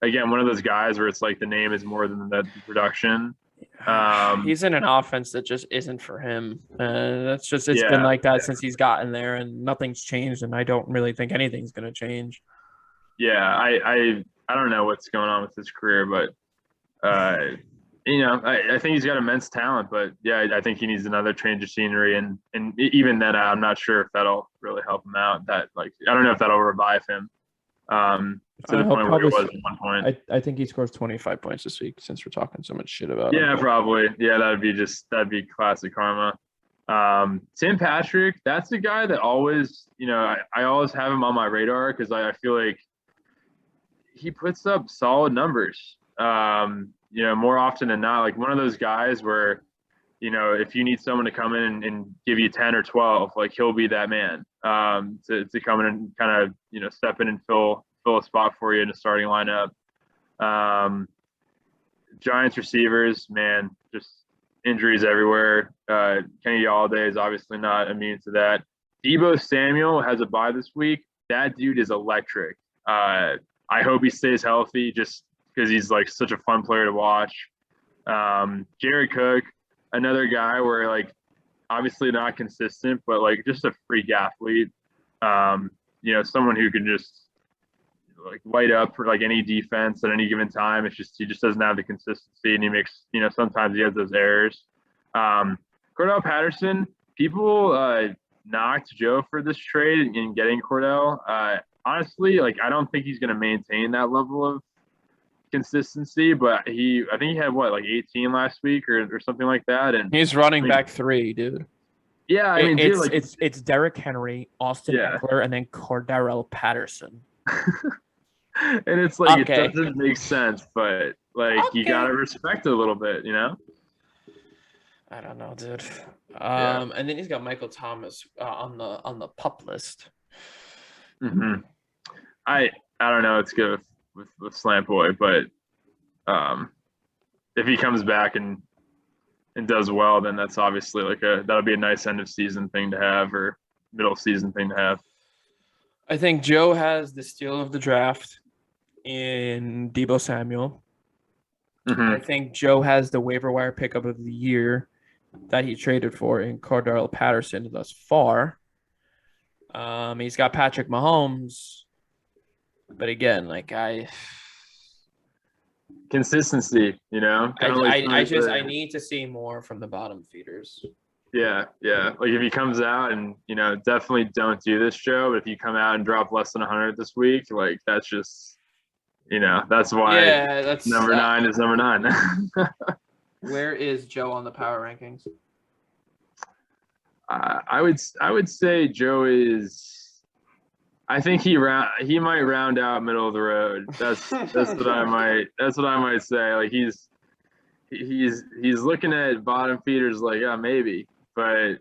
again, one of those guys where it's like the name is more than the production. He's in an offense that just isn't for him. It's been like that since he's gotten there, and nothing's changed, and I don't really think anything's going to change. Yeah, I don't know what's going on with his career, but I think he's got immense talent, but yeah, I think he needs another change of scenery, and even then, I'm not sure if that'll really help him out. I don't know if that'll revive him. To the point where he was at one point. I think he scores 25 points this week since we're talking so much shit about him. Yeah, probably. Yeah, that'd be classic karma. Tim Patrick, that's the guy that always, I always have him on my radar because I feel like he puts up solid numbers. More often than not, like one of those guys where, if you need someone to come in and give you 10 or 12, like he'll be that man to come in and kind of, step in and fill a spot for you in the starting lineup. Giants receivers, man, just injuries everywhere. Kenny Galladay is obviously not immune to that. Deebo Samuel has a bye this week. That dude is electric. I hope he stays healthy just because he's like such a fun player to watch. Jared Cook, another guy where like obviously not consistent, but like just a freak athlete. Someone who can just like light up for like any defense at any given time. It's just he just doesn't have the consistency, and he makes sometimes he has those errors. Cordell Patterson, people knocked Joe for this trade in getting Cordell. Honestly, like I don't think he's going to maintain that level of consistency, but I think he had like 18 last week or something like that, and he's running back 3, dude. Yeah, I mean, it's Derrick Henry, Austin Eckler, and then Cordell Patterson. And it's like It doesn't make sense, but like you gotta respect it a little bit, I don't know, dude. And then he's got Michael Thomas on the pup list. Mm-hmm. I don't know. It's good with Slant Boy, but if he comes back and does well, then that's obviously that'll be a nice end of season thing to have or middle season thing to have. I think Joe has the steal of the draft in Debo Samuel. I Mm-hmm. think Joe has the waiver wire pickup of the year that he traded for in Cordell Patterson thus far. He's got Patrick Mahomes, but again, like Consistency, kind of like I need to see more from the bottom feeders. yeah, yeah. Like if he comes out and definitely don't do this, Joe. But if you come out and drop less than 100 this week, like that's just that's why Yeah, that's number 9 is number 9. Where is Joe on the power rankings? I would say Joe is. I think he might round out middle of the road. That's what I might say. Like he's looking at bottom feeders like, yeah, maybe, but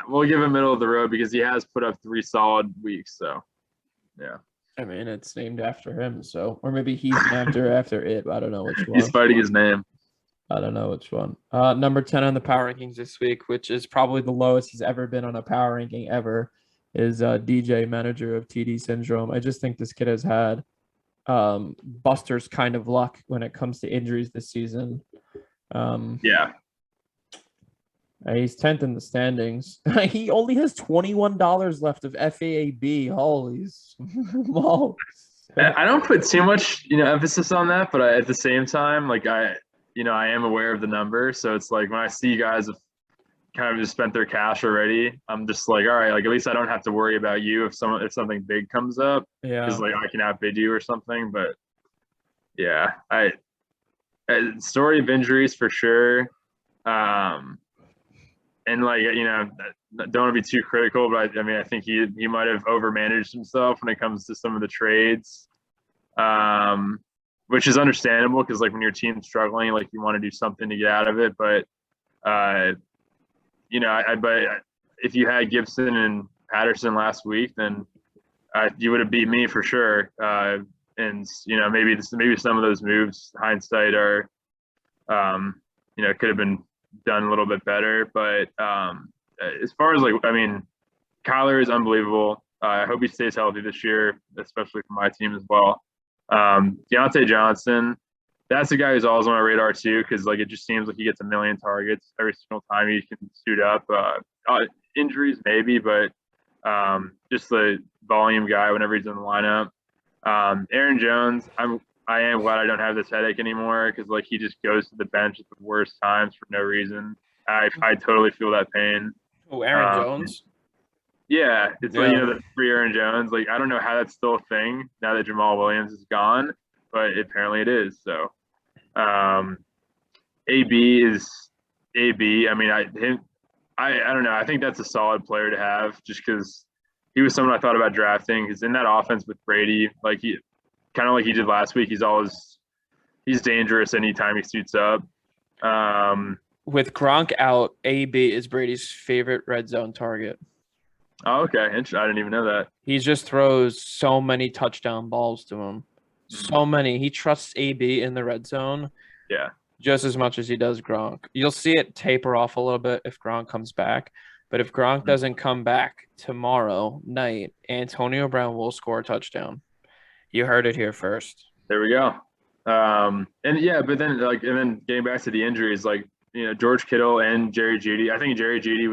we'll give him middle of the road because he has put up 3 solid weeks. So yeah, I mean, it's named after him, so or maybe he's named after it. I don't know which one. he's fighting his name. I don't know which one. Number 10 on the power rankings this week, which is probably the lowest he's ever been on a power ranking ever, is DJ, manager of TD Syndrome. I just think this kid has had Buster's kind of luck when it comes to injuries this season. Yeah. He's 10th in the standings. He only has $21 left of FAAB. Holy smokes. I don't put too much, emphasis on that, but at the same time, like I am aware of the number. So it's like when I see guys have kind of just spent their cash already, I'm just like, all right, like at least I don't have to worry about you if something big comes up. Yeah. Because like I can outbid you or something. But yeah, story of injuries for sure. And like don't want to be too critical, but I mean I think he might have overmanaged himself when it comes to some of the trades, which is understandable because like when your team's struggling, like you want to do something to get out of it. But but if you had Gibson and Patterson last week, then you would have beat me for sure. And maybe some of those moves, hindsight, are could have been done a little bit better. But as far as like, I mean, Kyler is unbelievable. I hope he stays healthy this year, especially for my team as well. Deontay Johnson, that's a guy who's always on my radar too, because like it just seems like he gets a million targets every single time he can suit up. Injuries maybe, but just the volume guy whenever he's in the lineup. Aaron Jones, I am glad I don't have this headache anymore because like he just goes to the bench at the worst times for no reason. I totally feel that pain. Oh, Aaron Jones. Yeah, it's like the free Aaron Jones. Like I don't know how that's still a thing now that Jamal Williams is gone, but apparently it is. So, AB is AB. I mean, I don't know. I think that's a solid player to have just because he was someone I thought about drafting. Because in that offense with Brady, like he kind of like he did last week, he's dangerous anytime he suits up. With Gronk out, AB is Brady's favorite red zone target. Oh, okay. I didn't even know that. He just throws so many touchdown balls to him. So many. He trusts AB in the red zone. Yeah. Just as much as he does Gronk. You'll see it taper off a little bit if Gronk comes back. But if Gronk doesn't come back tomorrow night, Antonio Brown will score a touchdown. You heard it here first. There we go. But then getting back to the injuries, like George Kittle and Jerry Jeudy. I think Jerry Jeudy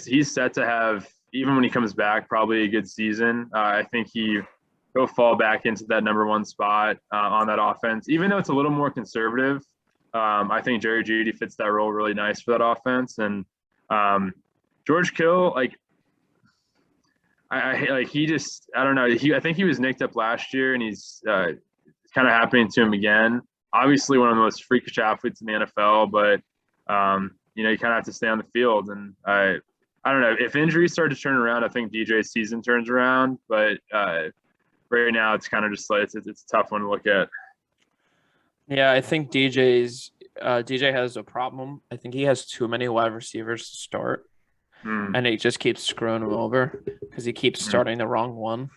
he's set to have, even when he comes back, probably a good season. I think he'll fall back into that number 1 spot on that offense, even though it's a little more conservative. I think Jerry Jeudy fits that role really nice for that offense. And George Kittle, like I don't know. I think he was nicked up last year, and he's kind of happening to him again. Obviously, one of the most freakish athletes in the NFL, but you kind of have to stay on the field. And I don't know, if injuries start to turn around, I think DJ's season turns around. But right now, it's kind of just like it's a tough one to look at. Yeah, I think DJ has a problem. I think he has too many wide receivers to start, and he just keeps screwing him over because he keeps starting the wrong one.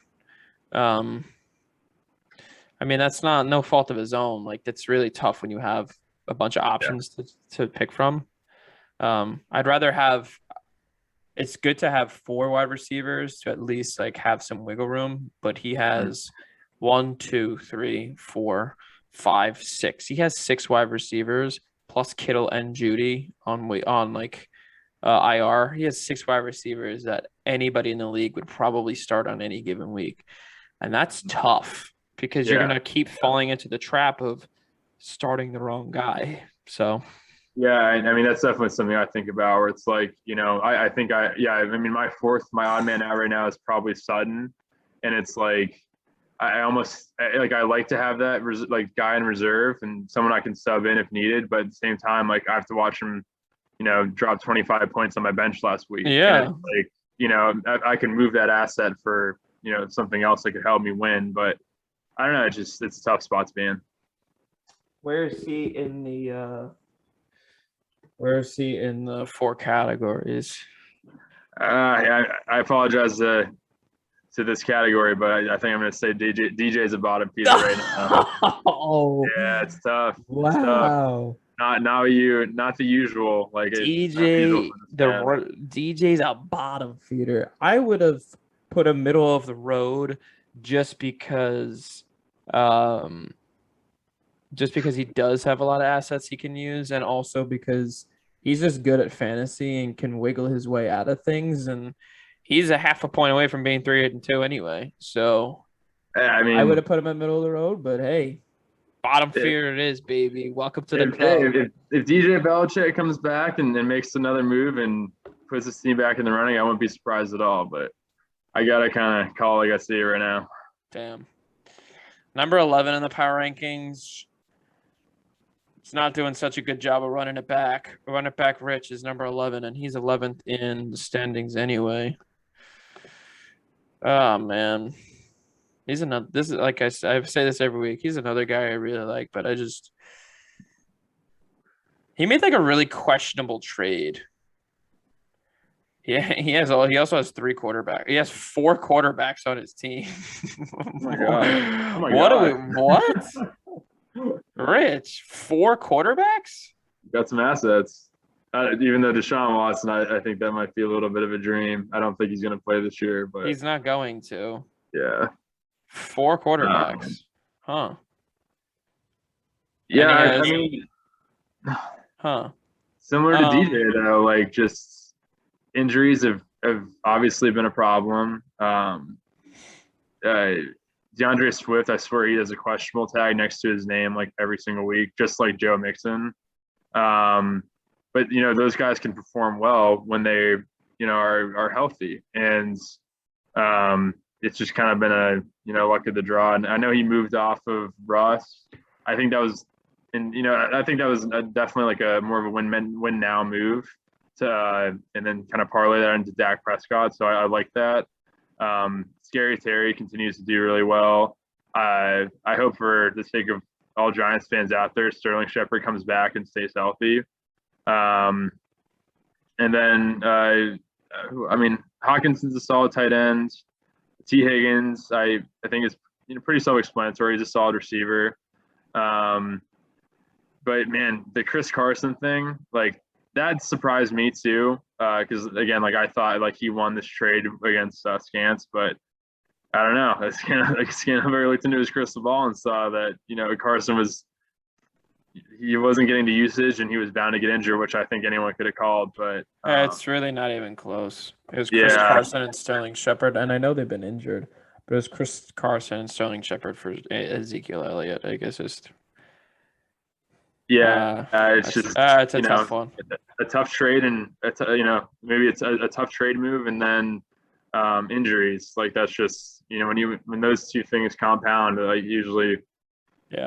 I mean, that's no fault of his own. Like, that's really tough when you have a bunch of options to pick from. I'd rather have it's good to have 4 wide receivers to at least like have some wiggle room, but he has 1, 2, 3, 4, 5, 6. He has 6 wide receivers plus Kittle and Judy on like IR. He has 6 wide receivers that anybody in the league would probably start on any given week. And that's tough because you're gonna keep falling into the trap of starting the wrong guy. So Yeah, I mean that's definitely something I think about. Where it's like, I think I mean my odd man out right now is probably Sutton, and it's like I almost I like to have that like guy in reserve and someone I can sub in if needed, but at the same time, like I have to watch him, drop 25 points on my bench last week. yeah, And it's like I can move that asset for something else that could help me win, but I don't know. It's a tough spot to be in. where is he in the 4 categories? I apologize to this category, but I think I'm going to say DJ's a bottom feeder right now. Oh, Yeah, it's tough. wow. It's tough. Not the usual. Like DJ's a bottom feeder. I would have put a middle of the road just because he does have a lot of assets he can use, and also because he's just good at fantasy and can wiggle his way out of things, and he's a half a point away from being 3-2 anyway. So I mean, I would have put him in middle of the road, but hey, bottom feeder it is, baby. Welcome to the club. If DJ Belichick comes back and makes another move and puts his team back in the running, I wouldn't be surprised at all. But I gotta kind of call like I see it right now. Damn. Number 11 in the power rankings. It's not doing such a good job of running it back. Run it back Rich is number 11, and he's 11th in the standings anyway. Oh, man. This is like I say this every week. He's another guy I really like, but he made like a really questionable trade. Yeah, he also has 3 quarterbacks. He has 4 quarterbacks on his team. Oh my God. What? Rich, 4 quarterbacks? Got some assets. Even though Deshaun Watson, I think that might be a little bit of a dream. I don't think he's going to play this year, but he's not going to. Yeah. 4 quarterbacks. Huh. Yeah, I mean, similar to DJ though, like just injuries have obviously been a problem. DeAndre Swift, I swear he has a questionable tag next to his name like every single week, just like Joe Mixon. But those guys can perform well when they are healthy, and it's just kind of been a luck of the draw. And I know he moved off of Russ. I think that was definitely like a more of a win now move to and then kind of parlay that into Dak Prescott. So I like that. Scary Terry continues to do really well. I hope for the sake of all Giants fans out there, Sterling Shepard comes back and stays healthy. And then Hawkinson's a solid tight end. T. Higgins, I think is pretty self-explanatory. He's a solid receiver. But man, the Chris Carson thing, like that surprised me too. Because again, like I thought like he won this trade against Scants, but I don't know. Scantleberry looked into his crystal ball and saw that Carson wasn't getting the usage and he was bound to get injured, which I think anyone could have called. But it's really not even close. It was Chris Carson and Sterling Shepard, and I know they've been injured, but it was Chris Carson and Sterling Shepard for Ezekiel Elliott. I guess it's it's a tough one. A tough trade, and maybe it's a tough trade move, and then injuries. Like that's just when those two things compound, like usually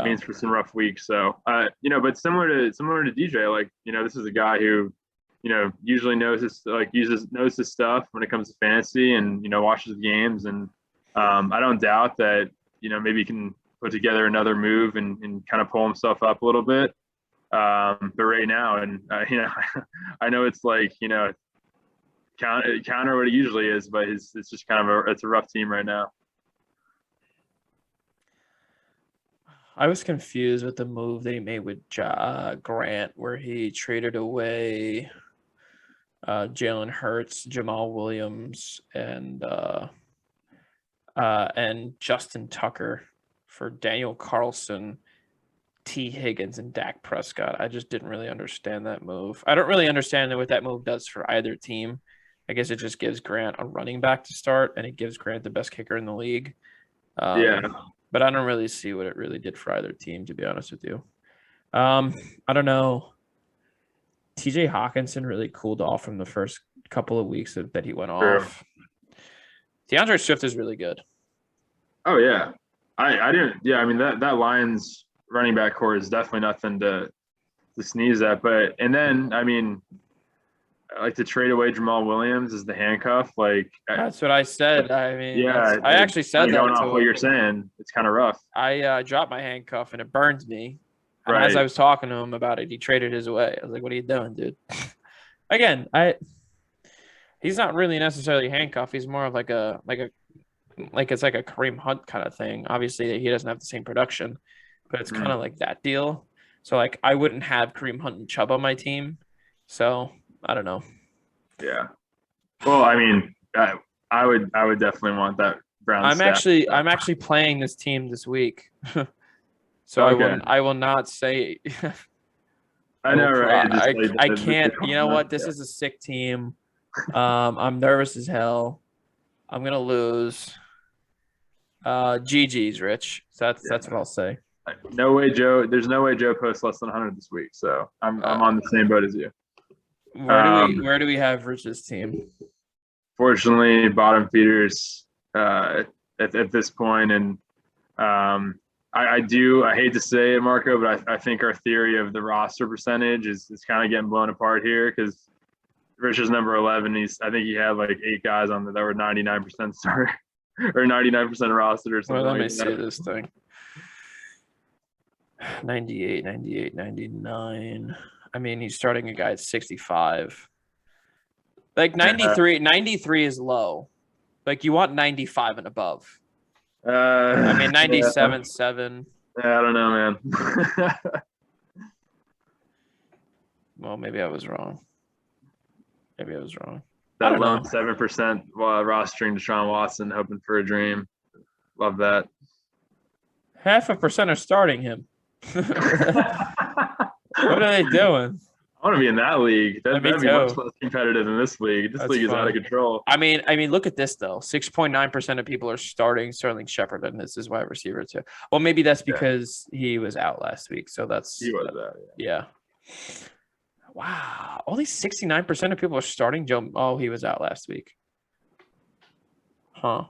means for some rough weeks. So but similar to DJ, like this is a guy who usually knows his stuff when it comes to fantasy, and watches games, and I don't doubt that maybe he can put together another move and kind of pull himself up a little bit. But right now, and I know it's like counter what it usually is, but it's just kind of it's a rough team right now. I was confused with the move that he made with Grant, where he traded away Jalen Hurts, Jamal Williams, and Justin Tucker for Daniel Carlson, T. Higgins, and Dak Prescott. I just didn't really understand that move. I don't really understand what that move does for either team. I guess it just gives Grant a running back to start, and it gives Grant the best kicker in the league. Yeah. But I don't really see what it really did for either team, to be honest with you. I don't know. TJ Hawkinson really cooled off from the first couple of weeks that he went off. DeAndre Swift is really good. Oh yeah. I didn't I mean that Lions running back core is definitely nothing to sneeze at. But and then I mean, like to trade away Jamal Williams as the handcuff, like that's what I said. I mean, yeah, I actually said that. Going off what you're saying, it's kind of rough. I dropped my handcuff and it burned me. And as I was talking to him about it, he traded his away. I was like, "What are you doing, dude?" Again, he's not really necessarily handcuffed. He's more of like it's like a Kareem Hunt kind of thing. Obviously, he doesn't have the same production, but it's kind of like that deal. So like, I wouldn't have Kareem Hunt and Chubb on my team. So I don't know. Yeah. Well, I mean, I would definitely want that Brown. I'm actually playing this team this week. So okay. I will not say. I know, right? I can't. You know what? This is a sick team. I'm nervous as hell. I'm gonna lose. GG's, Rich. So that's what I'll say. No way, Joe. There's no way Joe posts less than 100 this week. So I'm on the same boat as you. Where do we have Rich's team? Fortunately, bottom feeders at this point, and I hate to say it, Marco, but I think our theory of the roster percentage is kind of getting blown apart here because Richard's number 11. I think he had like 8 guys on that were 99% start or 99% roster or something. Well, let me see this thing. 98, 98, 99. I mean, he's starting a guy at 65. Like 93 is low. Like you want 95 and above. I mean, 97, 7. Yeah, I don't know, man. Well, maybe I was wrong. That lone 7% while rostering Deshaun Watson, hoping for a dream. Love that. 0.5% are starting him. What are they doing? I want to be in that league. That'd be much less competitive than this league. This league is out of control. I mean, look at this though. 6.9% of people are starting Sterling Shepard, and this is wide receiver too. Well, maybe that's because he was out last week, so he was out. Yeah. Wow, only 69% of people are starting Joe. Oh, he was out last week. Huh.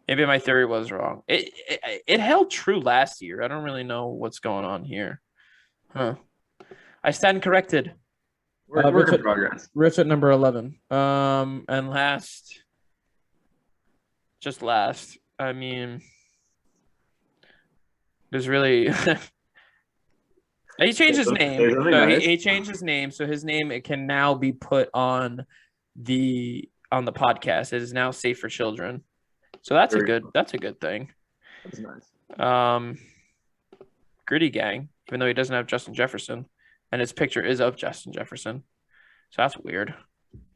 Maybe my theory was wrong. It held true last year. I don't really know what's going on here. Huh. I stand corrected. Work in progress. Rich at number 11. And last. I mean, there's really. He changed his name. So he changed his name. So his name can now be put on the podcast. It is now Safe for Children. So that's a good thing. That's nice. Gritty Gang, even though he doesn't have Justin Jefferson. And his picture is of Justin Jefferson. So that's weird.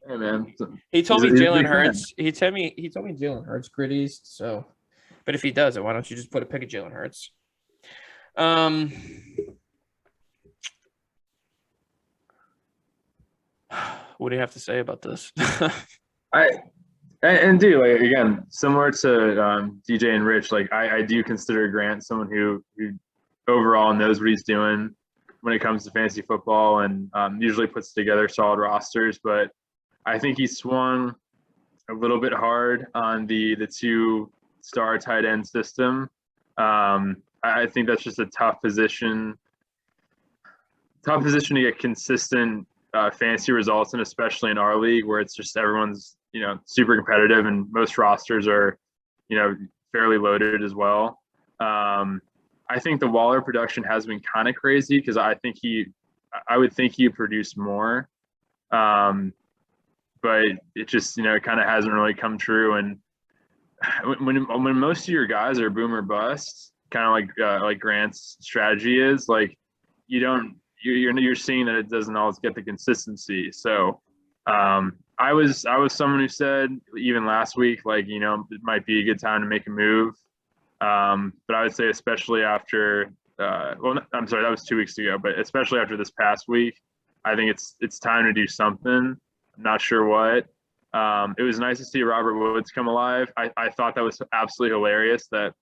Hey man. He told me Jalen Hurts. He told me Jalen Hurts gritties. So but if he does it, why don't you just put a pic of Jalen Hurts? What do you have to say about this? And like again, similar to DJ and Rich, like I do consider Grant someone who overall knows what he's doing when it comes to fantasy football and usually puts together solid rosters. But I think he swung a little bit hard on the 2-star tight end system. I think that's just a tough position to get consistent fantasy results in, especially in our league where it's just everyone's super competitive and most rosters are fairly loaded as well. I think the Waller production has been kind of crazy because I would think he produced more, but it just it kind of hasn't really come true. And when most of your guys are boom or bust, kind of like Grant's strategy is, like you don't you're seeing that it doesn't always get the consistency. So I was someone who said even last week, like, it might be a good time to make a move. But I would say especially after I'm sorry, that was 2 weeks ago, but especially after this past week, I think it's time to do something. I'm not sure what. It was nice to see Robert Woods come alive. I thought that was absolutely hilarious that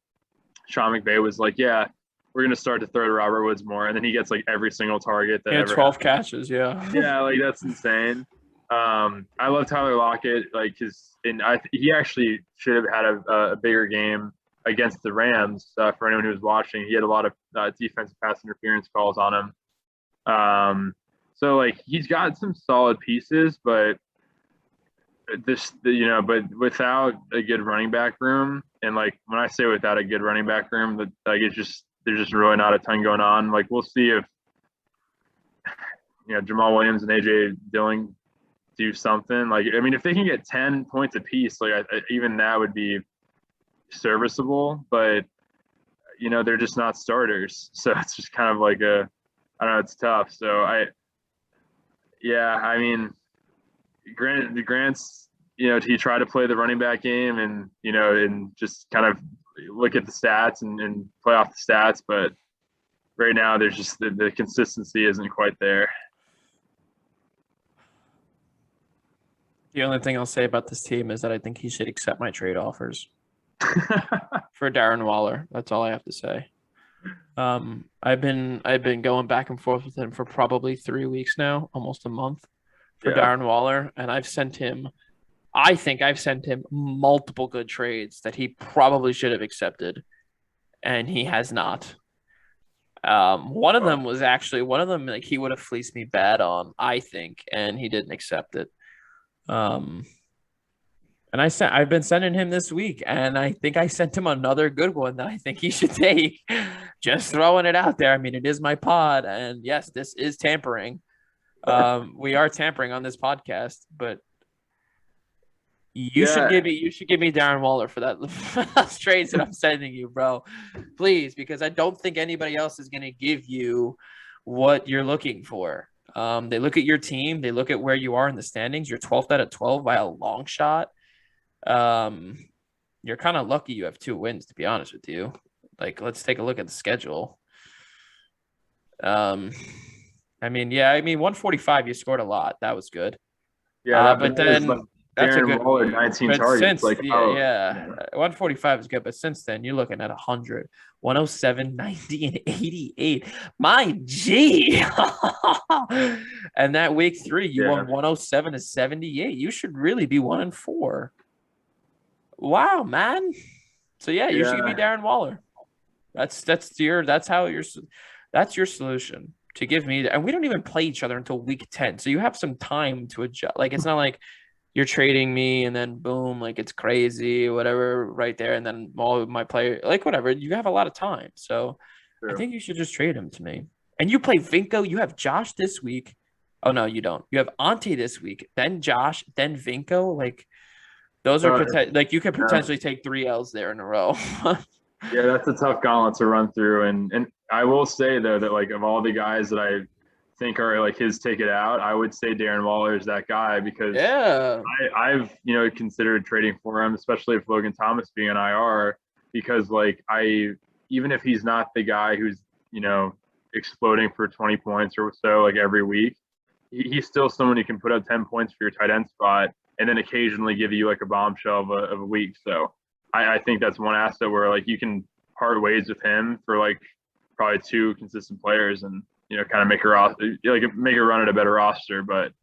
Sean McVay was like, yeah, we're going to start to throw to Robert Woods more. And then he gets like every single target that ever 12 happened. catches. Yeah. Yeah. Like that's insane. I love Tyler Lockett. Like he actually should have had a bigger game against the Rams. For anyone who was watching, he had a lot of defensive pass interference calls on him. So like he's got some solid pieces, but but without a good running back room, and like when I say without a good running back room, that like there's just really not a ton going on. Like we'll see if Jamal Williams and AJ Dillon do something. Like I mean, if they can get 10 points apiece, like even that would be serviceable. But they're just not starters, so it's just kind of like I don't know, it's tough. So I mean, Grant's he tried to play the running back game and and just kind of look at the stats and play off the stats, but right now there's just the consistency isn't quite there. The only thing I'll say about this team is that I think he should accept my trade offers for Darren Waller. That's all I have to say. I've been going back and forth with him for probably 3 weeks now, almost a month, for Darren Waller, and I think I've sent him multiple good trades that he probably should have accepted, and he has not. One of them like he would have fleeced me bad on, I think, and he didn't accept it. And I've been sending him this week, and I think I sent him another good one that I think he should take. Just throwing it out there. I mean, it is my pod, and yes, this is tampering. We are tampering on this podcast, but you should give me Darren Waller for those trades that I'm sending you, bro. Please, because I don't think anybody else is gonna give you what you're looking for. They look at your team, they look at where you are in the standings. You're 12th out of 12 by a long shot. You're kind of lucky you have 2 wins, to be honest with you. Like, let's take a look at the schedule. I mean, 145, you scored a lot. That was good. Yeah, but then that's Darren a good Waller, 19 targets. 145 is good, but since then you're looking at 100, 107, 90, and 88. My G. And that week 3, you won 107 to 78. You should really be 1-4. Wow, man. So you should give me Darren Waller. That's your solution, to give me. And we don't even play each other until week 10, so you have some time to adjust. Like, it's not like you're trading me and then boom, like it's crazy, whatever, right there, and then all of my player, like whatever. You have a lot of time, so I think you should just trade him to me. And you play Vinko. You have Josh this week. Oh no, you don't. You have Ante this week, then Josh, then Vinko. Like, those are like you could potentially take 3 L's there in a row. Yeah, that's a tough gauntlet to run through. And I will say though that like of all the guys that I think are like his take it out, I would say Darren Waller is that guy, because I've considered trading for him, especially if Logan Thomas being an IR, because like even if he's not the guy who's exploding for 20 points or so like every week, he's still someone who can put up 10 points for your tight end spot and then occasionally give you like a bombshell of a week. So I think that's one asset where like you can part ways with him for like probably 2 consistent players and kind of make a run at a better roster. But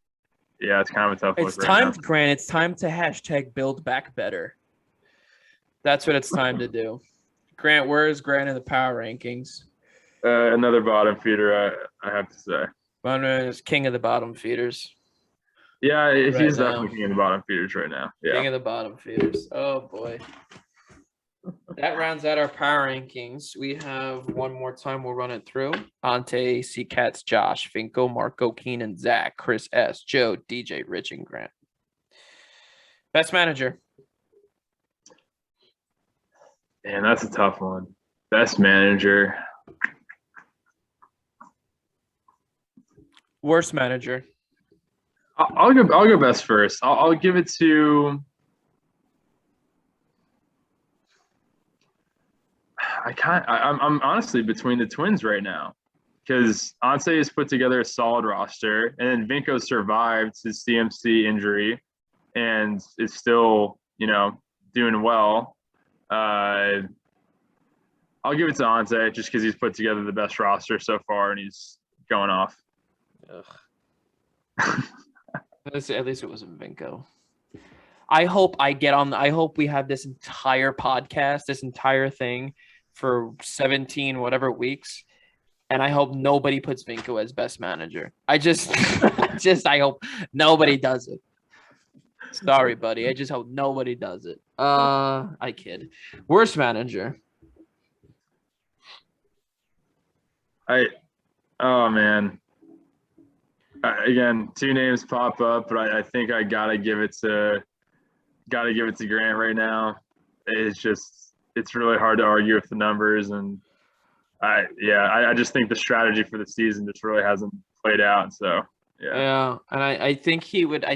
yeah, it's kind of a tough look. It's time, Grant. It's time to hashtag build back better. That's what it's time to do. Grant, where is Grant in the power rankings? Another bottom feeder, I have to say. Bonner is king of the bottom feeders. Yeah, he's definitely king of the bottom feeders right now. Yeah. King of the bottom feeders. Oh boy. That rounds out our power rankings. We have one more time. We'll run it through. Ante, C-Cats, Josh, Finko, Marco, Keenan, Zach, Chris S, Joe, DJ, Rich, and Grant. Best manager. Man, that's a tough one. Best manager. Worst manager. I'll go best first. I'll give it to. I'm honestly between the Twins right now, because Ante has put together a solid roster, and then Vinko survived his CMC injury, and is still doing well. I'll give it to Ante just because he's put together the best roster so far, and he's going off. At least it wasn't Vinko. I hope we have this entire podcast, this entire thing for 17 whatever weeks, and I hope nobody puts Vinko as best manager. I hope nobody does it. Sorry, buddy. I just hope nobody does it. I kid. Worst manager. Oh man. Again, two names pop up, but I think I gotta give it to Grant right now. It's really hard to argue with the numbers, and I just think the strategy for the season just really hasn't played out. So yeah, and I think he would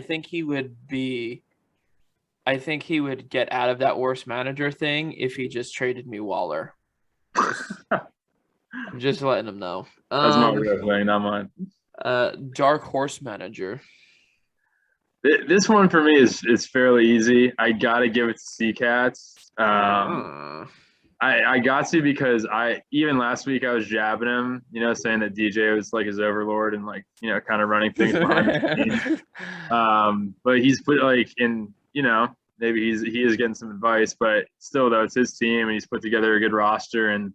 get out of that worst manager thing if he just traded me Waller. I'm just letting him know. That's my real thing, not mine. Dark horse manager. This one for me is fairly easy. I gotta give it to C-Cats. I got to, because even last week I was jabbing him, saying that DJ was like his overlord and kind of running things behind the scenes. But he's put maybe he is getting some advice, but still though it's his team and he's put together a good roster, and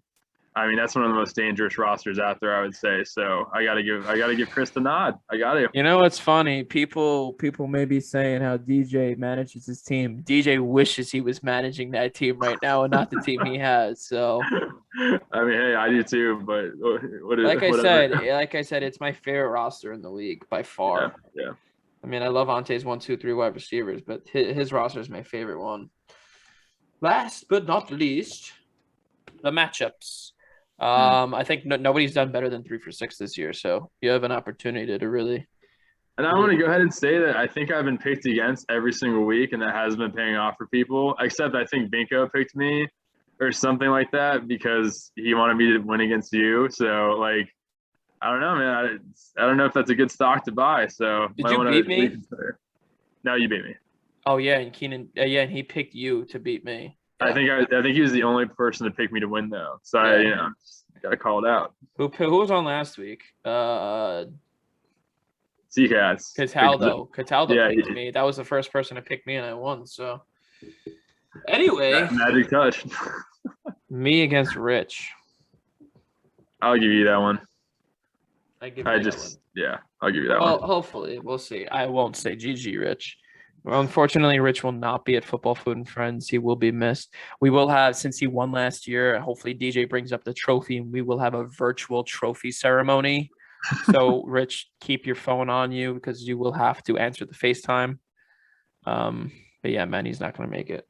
I mean that's one of the most dangerous rosters out there, I would say. So I gotta give Chris the nod. I gotta. What's funny? People may be saying how DJ manages his team. DJ wishes he was managing that team right now and not the team he has. So I mean, hey, I do too. But like I said, it's my favorite roster in the league by far. Yeah. I mean, I love Ante's 1, 2, 3 wide receivers, but his roster is my favorite one. Last but not least, the matchups. I think nobody's done better than 3 for 6 this year, so you have an opportunity to really. And I want to go ahead and say that I think I've been picked against every single week, and that has been paying off for people. Except I think Binko picked me or something like that because he wanted me to win against you. So I don't know, man. I don't know if that's a good stock to buy. So did you beat me? No, you beat me. Oh yeah, and Keenan. And he picked you to beat me. I think he was the only person to pick me to win though. So I gotta call it out. Who was on last week? C-Cats. Cataldo picked me. That was the first person to pick me, and I won. So anyway, magic touch. Me against Rich. I'll give you that one. I'll give you that one. Hopefully, we'll see. I won't say GG, Rich. Well, unfortunately, Rich will not be at Football Food and Friends. He will be missed. We will have, since he won last year, hopefully DJ brings up the trophy, and we will have a virtual trophy ceremony. So, Rich, keep your phone on you because you will have to answer the FaceTime. But yeah, man, he's not going to make it.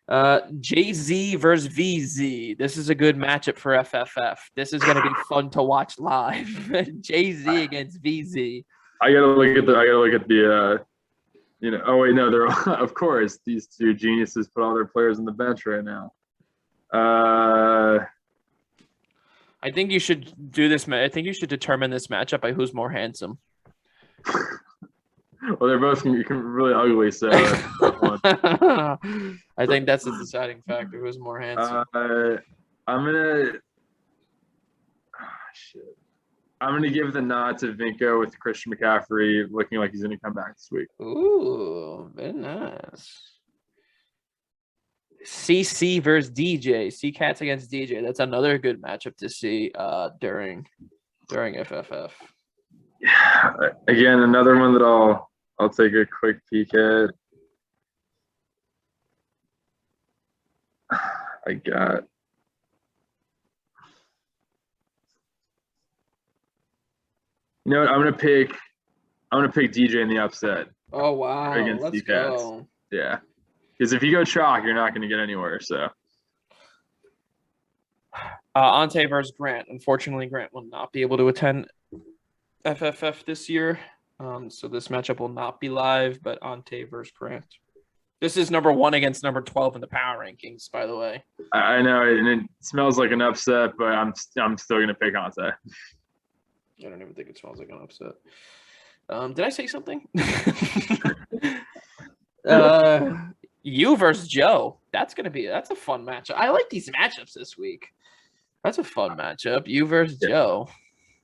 JZ versus VZ. This is a good matchup for FFF. This is going to be fun to watch live. JZ against VZ. I gotta look at the. Oh wait, no, they're of course these two geniuses put all their players on the bench right now. I think you should do this. I think you should determine this matchup by who's more handsome. Well, they're both really ugly, so I think that's the deciding factor. Who's more handsome? I'm gonna give the nod to Vinko with Christian McCaffrey looking like he's gonna come back this week. Ooh, very nice. CC versus DJ. C-Cats against DJ. That's another good matchup to see during FFF. Yeah, again, another one that I'll take a quick peek at. I got. You know what? I'm gonna pick DJ in the upset. Oh wow! Let's go. Yeah, because if you go chalk, you're not gonna get anywhere. So. Ante versus Grant. Unfortunately, Grant will not be able to attend. FFF this year. So this matchup will not be live, but Ante versus Grant. This is number 1 against number 12 in the power rankings, by the way. I know, and it smells like an upset, but I'm still gonna pick Ante. I don't even think it smells like an upset. Did I say something? You versus Joe. That's a fun matchup. I like these matchups this week. That's a fun matchup. You versus Joe.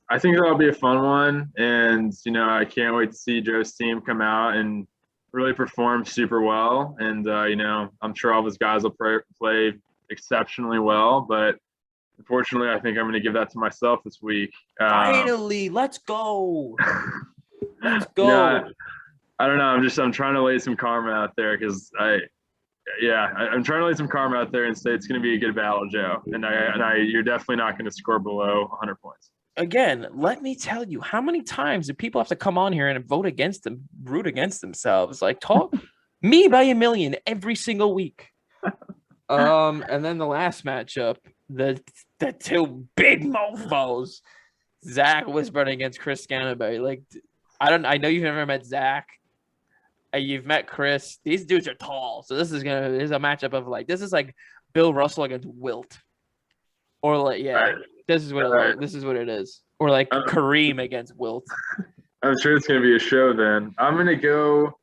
I think that'll be a fun one, and I can't wait to see Joe's team come out and really perform super well. And I'm sure all of his guys will play exceptionally well, but unfortunately, I think I'm going to give that to myself this week. Finally, let's go. Let's go. I don't know. I'm trying to lay some karma out there because I'm trying to lay some karma out there and say it's going to be a good battle, Joe. And you're definitely not going to score below 100 points. Again, let me tell you, how many times do people have to come on here and root against themselves? Like, talk me by a million every single week. And then the last matchup, the two big mofos, Zach Wisburn against Chris Scanaberry. Like, I know you've never met Zach. You've met Chris. These dudes are tall, so this is a matchup of this is like Bill Russell against Wilt, or right. This is what it is, or like Kareem against Wilt. I'm sure it's gonna be a show. Then I'm gonna go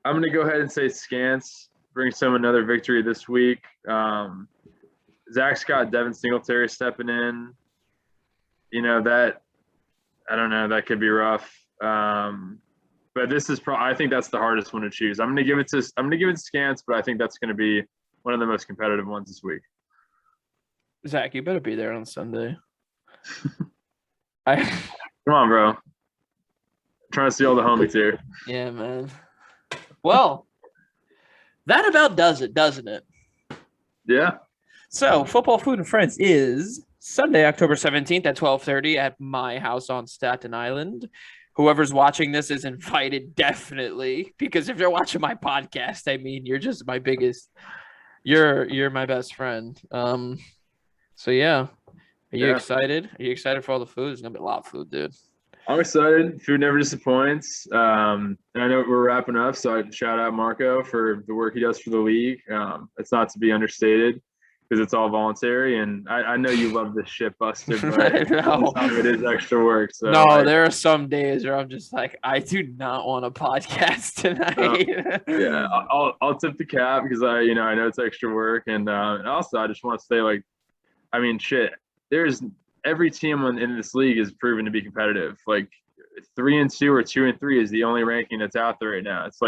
ahead and say Scance brings home another victory this week. Zach's got Devin Singletary stepping in. That I don't know. That could be rough. But this is I think that's the hardest one to choose. I'm gonna give it to Scance, but I think that's gonna be one of the most competitive ones this week. Zach, you better be there on Sunday. Come on, bro. I'm trying to see all the homies here. Yeah, man. Well, that about does it, doesn't it? Yeah. So, Football Food and Friends is Sunday, October 17th at 12:30 at my house on Staten Island. Whoever's watching this is invited, definitely, because if you're watching my podcast, I mean, you're just my biggest. You're my best friend. So yeah, are you excited? Are you excited for all the food? There's gonna be a lot of food, dude. I'm excited. Food never disappoints. And I know we're wrapping up, so I shout out Marco for the work he does for the league. It's not to be understated because it's all voluntary, and I know you love this shit, Buster, but it is extra work. So there are some days where I'm just like, I do not want a podcast tonight. Yeah, I'll tip the cap because I know it's extra work, and also I just want to say shit. There's every team in this league is proven to be competitive. 3-2 or 2-3 is the only ranking that's out there right now. It's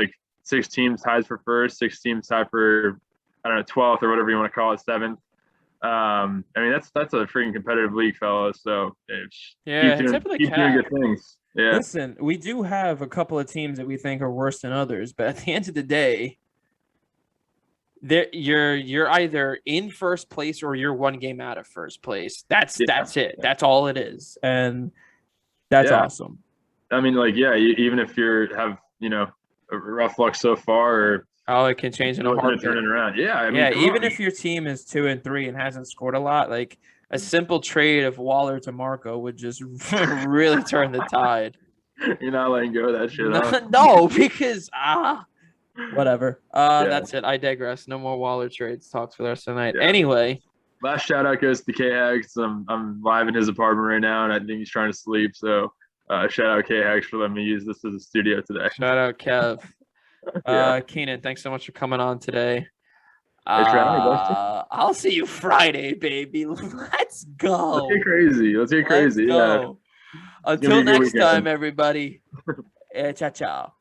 6 teams tied for first, 6 teams tied for 12th or whatever you want to call it, 7th. That's a freaking competitive league, fellas. So keep doing good things. Yeah. Listen, we do have a couple of teams that we think are worse than others, but at the end of the day, you're either in first place or you're one game out of first place. That's it. That's all it is, and that's awesome. Even if you have a rough luck so far, or it can change in a heartbeat. Turn it around. Even if your team is 2-3 and hasn't scored a lot, a simple trade of Waller to Marco would just really turn the tide. You're not letting go of that shit. No, because whatever. That's it. I digress. No more Waller trades talks for the rest of the night. Yeah. Anyway, last shout out goes to K-Hags. I'm live in his apartment right now, and I think he's trying to sleep. So shout out K-Hags for letting me use this as a studio today. Shout out Kev. Keenan, thanks so much for coming on today. I'll see you Friday, baby. Let's go. Let's get crazy. Let's go. Until next time, everybody. Ciao, ciao.